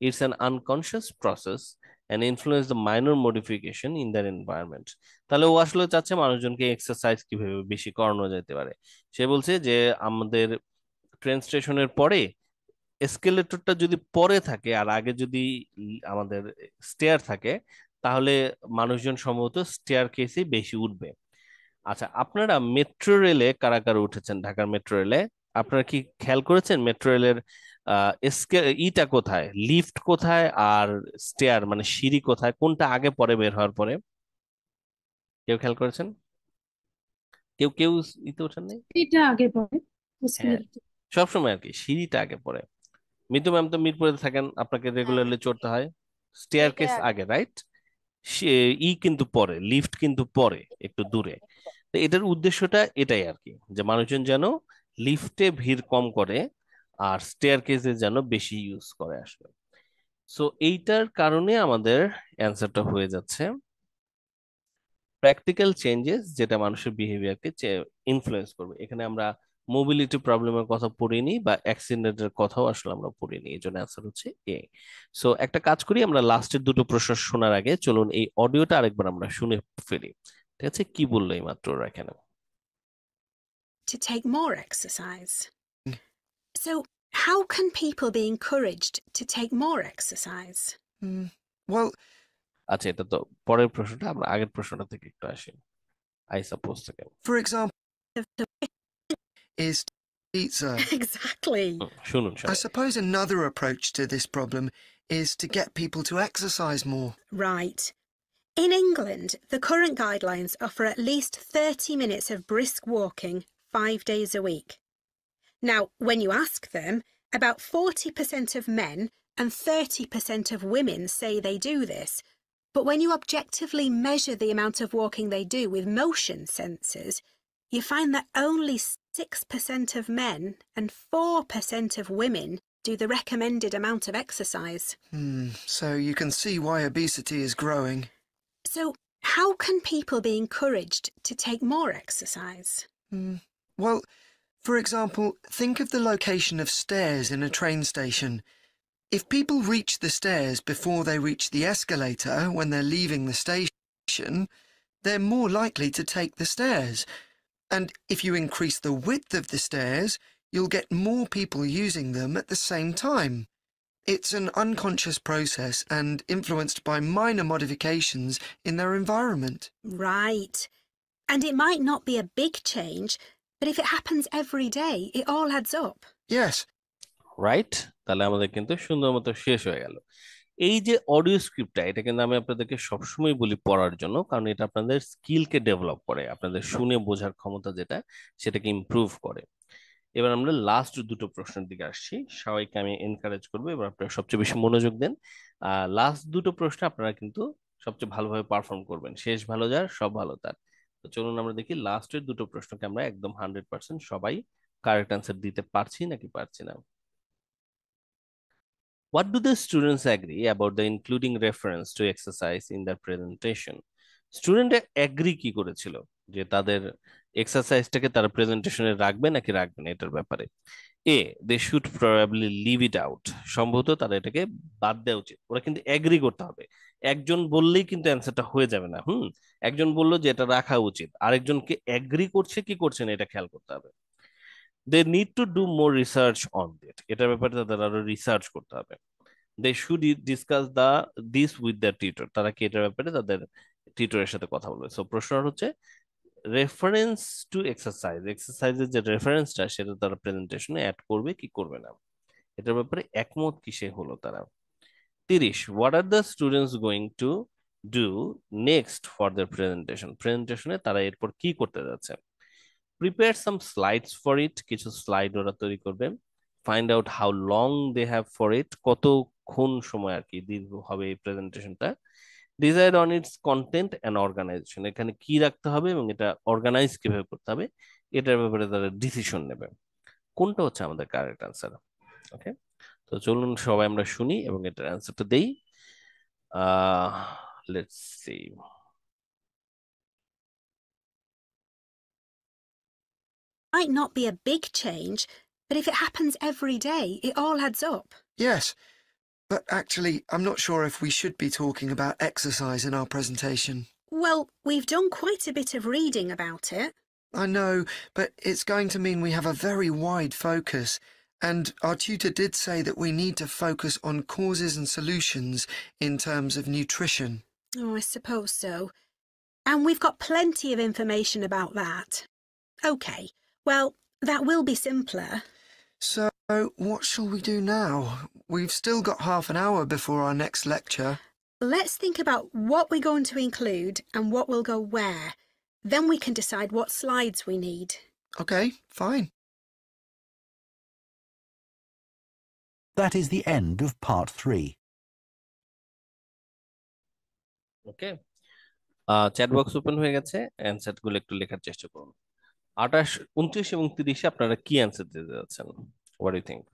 It's an unconscious process and influence the minor modification in their environment. তাহলে ও আসলে চাচ্ছে মানুষজনকে exercise কিভাবে বেশি করানো যেতে পারে। সে বলছে যে আমাদের ট্রেন স্টেশনের পরে এসকেলেটরটা যদি পরে থাকে আর আগে যদি আমাদের স্টেয়ার থাকে, তাহলে মানুষজন সম্ভবত স্টেয়ার কেসে বেশি উঠবে। আচ্ছা, আপনারা মেট্রো রেলে কারা কারা উঠেছেন, ঢাকার মেট্রো রেলে? আপনারা কি খেয়াল করেছেন মেট্রো রেলের ইটা কোথায়, লিফট কোথায়, আর স্টেয়ার মানে সিঁড়ি কোথায়, কোনটা আগে পরে বের হওয়ার পরে? কেউ খেয়াল করেছেন? কেউ কেউ ইতে ওঠেন নাই? এটা আগে পরে হ্যাঁ, সবসময় আর কি সিঁড়িটা আগে পড়ে। মিতু ম্যাম তো মিরপুরে থাকেন, আপনাকে রেগুলারলি চড়তে হয়, স্টেয়ার কেস আগে, রাইট? কিন্তু পরে, লিফট কিন্তু পরে একটু দূরে। তো এটার উদ্দেশ্যটা এটাই আর কি, যে মানুষজন যেন লিফটে ভিড় কম করে আর স্টেয়ার কেসে যেন বেশি ইউজ করে আসলে। সো এইটার কারণে আমাদের অ্যান্সারটা হয়ে যাচ্ছে প্র্যাকটিক্যাল চেঞ্জেস, যেটা মানুষের বিহেভিয়ারকে ইনফ্লুয়েন্স করবে। এখানে আমরা মোবিলিটি প্রবলেমের কথা পড়িনি বা অ্যাক্সিডেন্টের কথাও আসলে আমরা পড়িনি, এই জন্য অ্যান্সার হচ্ছে এ। সো একটা কাজ করি, আমরা লাস্টের দুটো প্রশ্ন শোনার আগে চলুন এই অডিওটা আরেকবার আমরা শুনে ফেলি, ঠিক আছে? কি বললো এই মাত্র ওরা এখানে। To take more exercise. So, how can people be encouraged to take more exercise? Well, আচ্ছা, এটা তো পরের প্রশ্নটা, আমরা আগের প্রশ্নটা থেকে একটু আসি, আই সাপোজ থেকে। for example, is pizza. Exactly. শুনুন I সবাই suppose another approach to this problem is to get people to exercise more. Right. In England, the current guidelines offer at least 30 minutes of brisk walking 5 days a week. Now, when you ask them, about 40% of men and 30% of women say they do this. But when you objectively measure the amount of walking they do with motion sensors, you find that only 6% of men and 4% of women do the recommended amount of exercise. So you can see why obesity is growing. So, how can people be encouraged to take more exercise? Well, for example, think of the location of stairs in a train station. If people reach the stairs before they reach the escalator when they're leaving the station, they're more likely to take the stairs. And if you increase the width of the stairs, you'll get more people using them at the same time. It's an unconscious process and influenced by minor modifications in their environment. Right. And it might not be a big change, but if it happens every day, it all adds up. Yes, right তাহলে আমাদের কিন্তু সুন্দর মতো শেষ হয়ে গেল এই যে অডিও স্ক্রিপ্টটা এটা কিন্তু আমি আপনাদেরকে সবসময় বলি পড়ার জন্য কারণ এটা আপনাদের স্কিলকে ডেভেলপ করে আপনাদের শুনে বোঝার ক্ষমতা যেটা সেটাকে ইমপ্রুভ করে এবার আমরা লাস্ট দুটো প্রশ্নের দিকে আসছি সবাইকে আমি এনকারেজ করবো এবার আপনারা সবচেয়ে বেশি মনোযোগ দেন লাস্ট দুটো প্রশ্ন আপনারা কিন্তু সবচেয়ে ভালোভাবে পারফর্ম করবেন শেষ ভালো যার সব ভালো তার তো চলুন আমরা দেখি লাস্টের দুটো প্রশ্নকে আমরা একদম 100% সবাই কারেক্ট অ্যান্সার দিতে পারছি নাকি পারছি না What do the students agree about the including reference to exercise in their presentation? Student agree কি করেছিল যে তাদের এক্সারসাইজটাকে তারা প্রেজেন্টেশনে রাখবে নাকি রাখবে না এটার ব্যাপারে A they should probably leave it out সম্ভবত তারা এটাকে বাদ দেওয়া উচিত ওরা কিন্তু এগ্রি করতে হবে একজন বললেই কিন্তু অ্যান্সারটা হয়ে যাবে না একজন বললো যে এটা রাখা উচিত আরেকজনকে এগ্রি করছে কি করছে না এটা খেয়াল করতে হবে they need to do more research on that এটার ব্যাপারে তাদের আরো রিসার্চ করতে হবে they should discuss this with the tutor তারা কি এটার ব্যাপারে তাদের টিউটরের সাথে কথা বলবে সো প্রশ্ন হচ্ছে রেফারেন্স টু এক্সারসাইজের যে রেফারেন্সটা সেটা তারা প্রেজেন্টেশনে অ্যাড করবে কি করবে না এটার ব্যাপারে একমত কিসে হলো তারা 30 what are the students going to do next for the প্রেজেন্টেশনে তারা এরপর কি করতে যাচ্ছে prepare some slides for it কিছু স্লাইড ওরা তৈরি করবে find out how long they have for it কতক্ষণ সময় আর কি দীর্ঘ হবে এই প্রেজেন্টেশনটা decide on its content and organisation এখানে কি রাখতে হবে এবং এটা অর্গানাইজ কিভাবে করতে হবে এটার ব্যাপারে তারা ডিসিশন নেবে কোনটা হচ্ছে আমাদের কারেক্ট আনসার ওকে তো চলুন সবাই আমরা শুনি এবং এটার অ্যান্সারটা দেই let's see Might not be a big change, but if it happens every day, it all adds up. yes. But actually, I'm not sure if we should be talking about exercise in our presentation. Well, we've done quite a bit of reading about it. I know, but it's going to mean we have a very wide focus. And our tutor did say that we need to focus on causes and solutions in terms of nutrition. Oh, I suppose so. And we've got plenty of information about that. Okay, well, that will be simpler. So, what shall we do now? We've still got half an hour before our next lecture. Let's think about what we're going to include and what will go where. Then we can decide what slides we need. Okay, fine. That is the end of part 3. Okay chat box open হয়ে গেছে answer গুলো একটু লেখার চেষ্টা করুন 28 29 এবং 30 আপনারা কি অ্যানসার দিতে যাচ্ছেন হোয়াট ডু ইউ থিংক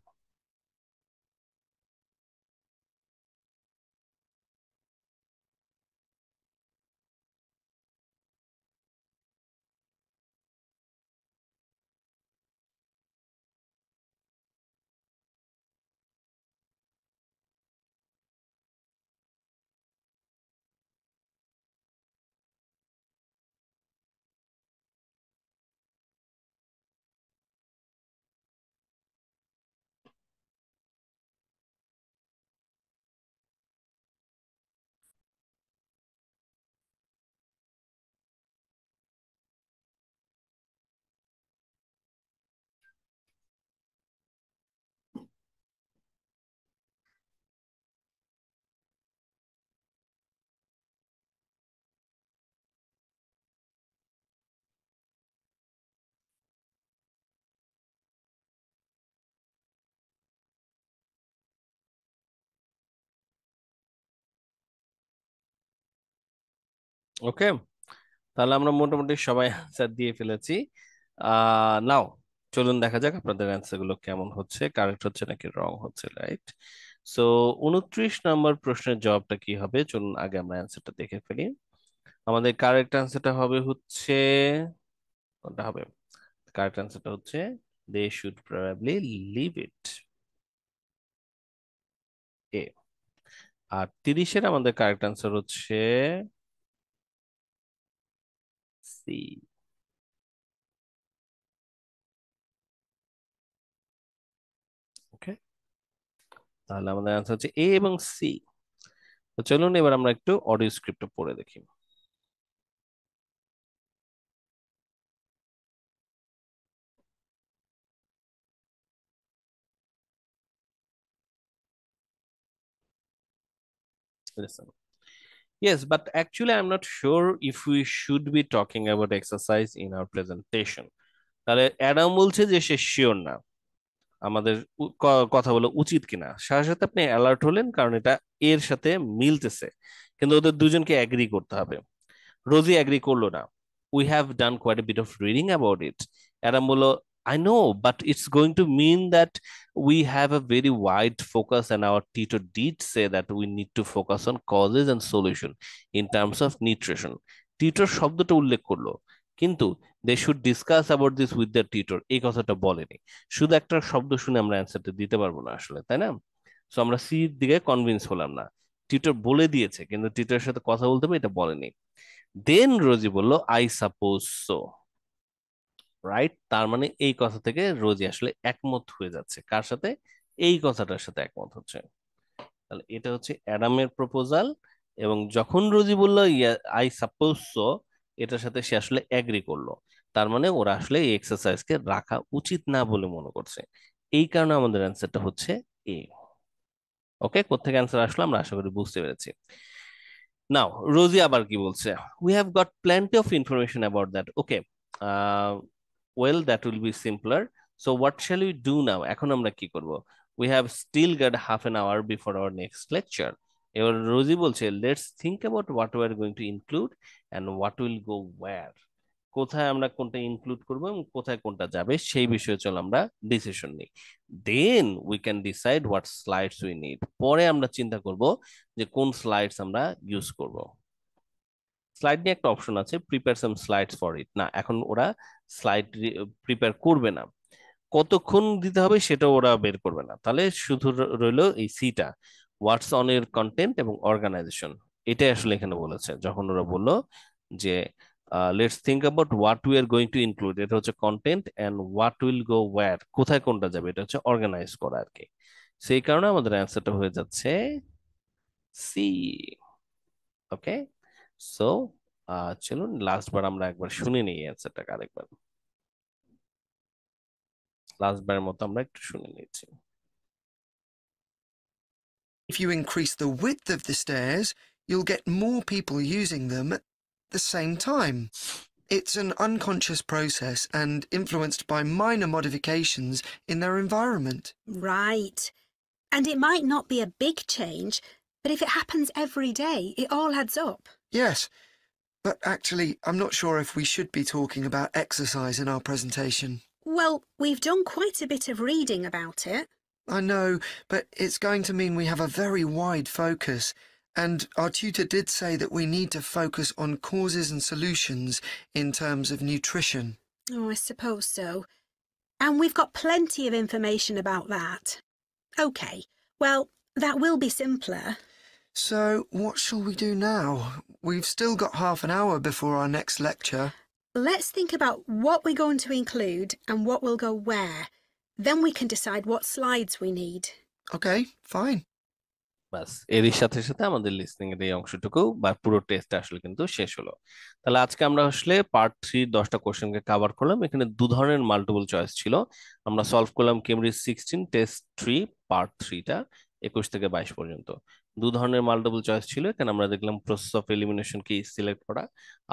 ওকে, তাহলে আমরা মোটামুটি সবাই অ্যান্সার দিয়ে ফেলেছি। নাও চলুন দেখা যাক আপনাদের অ্যান্সার গুলো কেমন হচ্ছে, কারেক্ট হচ্ছে নাকি রং হচ্ছে, রাইট? সো 29 নম্বর প্রশ্নের জবাবটা কি হবে, চলুন আগে আমরা অ্যান্সারটা দেখে ফেলি। আমাদের কারেক্ট অ্যান্সারটা হবে হচ্ছে, কোনটা হবে? কারেক্ট অ্যান্সারটা হচ্ছে they should probably leave it, A. আর 30-এর আমাদের কারেক্ট অ্যান্সার হচ্ছে সি। ওকে, তাহলে আমাদের অ্যান্সার হচ্ছে এ এবং সি। তো চলুন এবার আমরা একটু অডিও স্ক্রিপ্টটা পড়ে দেখি। Listen. Yes, but actually I'm not sure if we should be talking about exercise in our presentation. তাহলে অ্যাডাম বলছে যে সে শিওর না আমাদের কথা বলা উচিত কিনা। সাথে সাথে আপনি অ্যালার্ট হলেন কারণ এটা এর সাথে মিলতেছে, কিন্তু ওদের দুজনকে অ্যাগ্রি করতে হবে। রোজি অ্যাগ্রি করলো না। We have done quite a bit of reading about it. Adam বললো, I know, but it's going to mean that we have a very wide focus, and our tutor did say that we need to focus on causes and solution in terms of nutrition. Tutor শব্দটা উল্লেখ করলো, কিন্তু they should discuss about this with the tutor, এই কথাটা বলেনি। শুধু একটা শব্দ শুনে আমরা অ্যান্সারটা দিতে পারবো না আসলে, তাই না? সো আমরা সির দিকে কনভিন্স হলাম না। টিউটর বলে দিয়েছে কিন্তু টিউটরের সাথে কথা বলতে হবে এটা বলেনি। দেন রোজি বলল আই সাপোজ সো, রাইট? তার মানে এই কথা থেকে রোজি আসলে একমত হয়ে যাচ্ছে কার সাথে? এই কথাটার সাথে একমত হচ্ছে। তাহলে এটা হচ্ছে অ্যাডামের প্রপোজাল, এবং যখন রোজি বলল আই সাপোজ সো, এটার সাথে সে আসলে এগ্রি করলো। তার মানে ওরা আসলে এই এক্সারসাইজকে রাখা উচিত না বলে মনে করছে। এই কারণে আমাদের অ্যান্সারটা হচ্ছে এ। ওকে, কোত্থেকে অ্যান্সার আসলো আমরা আশা করি বুঝতে পেরেছি। নাও রোজি আবার কি বলছে, we have got plenty of information about that. Okay, well that will be simpler. So what shall we do now, এখন আমরা কি করব? We have still got half an hour before our next lecture. এবার Rosie বলছে let's think about what we are going to include and what will go where. কোথায় আমরা কোনটা include করবো এবং কোথায় কোনটা যাবে সেই বিষয়ে চল আমরা ডিসিশন নিই। Then we can decide what slides we need. পরে আমরা চিন্তা করব যে কোন স্লাইডস আমরা ইউজ করব। স্লাইড নিয়ে একটা অপশন আছে, প্রিপেয়ার সাম স্লাইডস ফর ইট। না, এখন ওরা স্লাইড প্রিপেয়ার করবে না। কতক্ষণ দিতে হবে সেটা ওরা বের করবে না। তাহলে শুধু রইলো এই সিটা, হোয়াটস অন এর কন্টেন্ট এবং অর্গানাইজেশন। এটাই আসলে এখানে বলেছে যখন ওরা বললো যে let's think about what we are going to include, এটা হচ্ছে content, and what will go where, কোথায় কোনটা যাবে, এটা হচ্ছে অর্গানাইজ করা আর কি। সেই কারণে আমাদের অ্যান্সারটা হয়ে যাচ্ছে সি। ওকে, সো চলুন লাস্ট বার আমরা একবার শুনে নিই অ্যান্সারটাকে আরেকবার। লাস্ট বারের মতো আমরা একটু শুনে নিচ্ছি। If you increase the width of the stairs, you'll get more people using them at the same time. It's an unconscious process and influenced by minor modifications in their environment. Right. And it might not be a big change, but if it happens every day, it all adds up. Yes, but actually, I'm not sure if we should be talking about exercise in our presentation. Well, we've done quite a bit of reading about it. I know, but it's going to mean we have a very wide focus, and our tutor did say that we need to focus on causes and solutions in terms of nutrition. Oh, I suppose so. And we've got plenty of information about that. Okay, well, that will be simpler. So, what shall we do now? We've still got half an hour before our next lecture. Let's think about what we're going to include and what will go where. Then we can decide what slides we need. Okay, fine. বাস, এরই সাথে সাথে আমাদের listening এর এই অংশটুকু বা পুরো test আসলে কিন্তু শেষ হলো। তাহলে আজকে আমরা আসলে পার্ট 3 10টা কোশ্চেনকে কভার করলাম। এখানে দু ধরনের মাল্টিপল চয়েস ছিল। আমরা সলভ করলাম কেমব্রিজ 16 টেস্ট 3 পার্ট 3টা 21 থেকে 22 পর্যন্ত। দু ধরনের মাল্টিপল চয়েস ছিল। এখানে আমরা দেখলাম প্রসেস অফ এলিমিনেশন কি সিলেক্ট করা,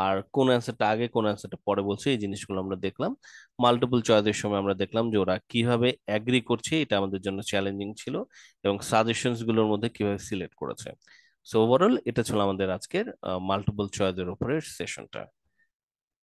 আর কোন অ্যান্সারটা আগে কোন অ্যান্সারটা পরে বলছে, এই জিনিসগুলো আমরা দেখলাম। মাল্টিপল চয়েসের সময় আমরা দেখলাম যে ওরা কিভাবে অ্যাগ্রি করছে, এটা আমাদের জন্য চ্যালেঞ্জিং ছিল, এবং সাজেশনস গুলোর মধ্যে কিভাবে সিলেক্ট করেছে। সো ওভারঅল এটা ছিল আমাদের আজকের মাল্টিপল চয়েসের উপরের সেশনটা।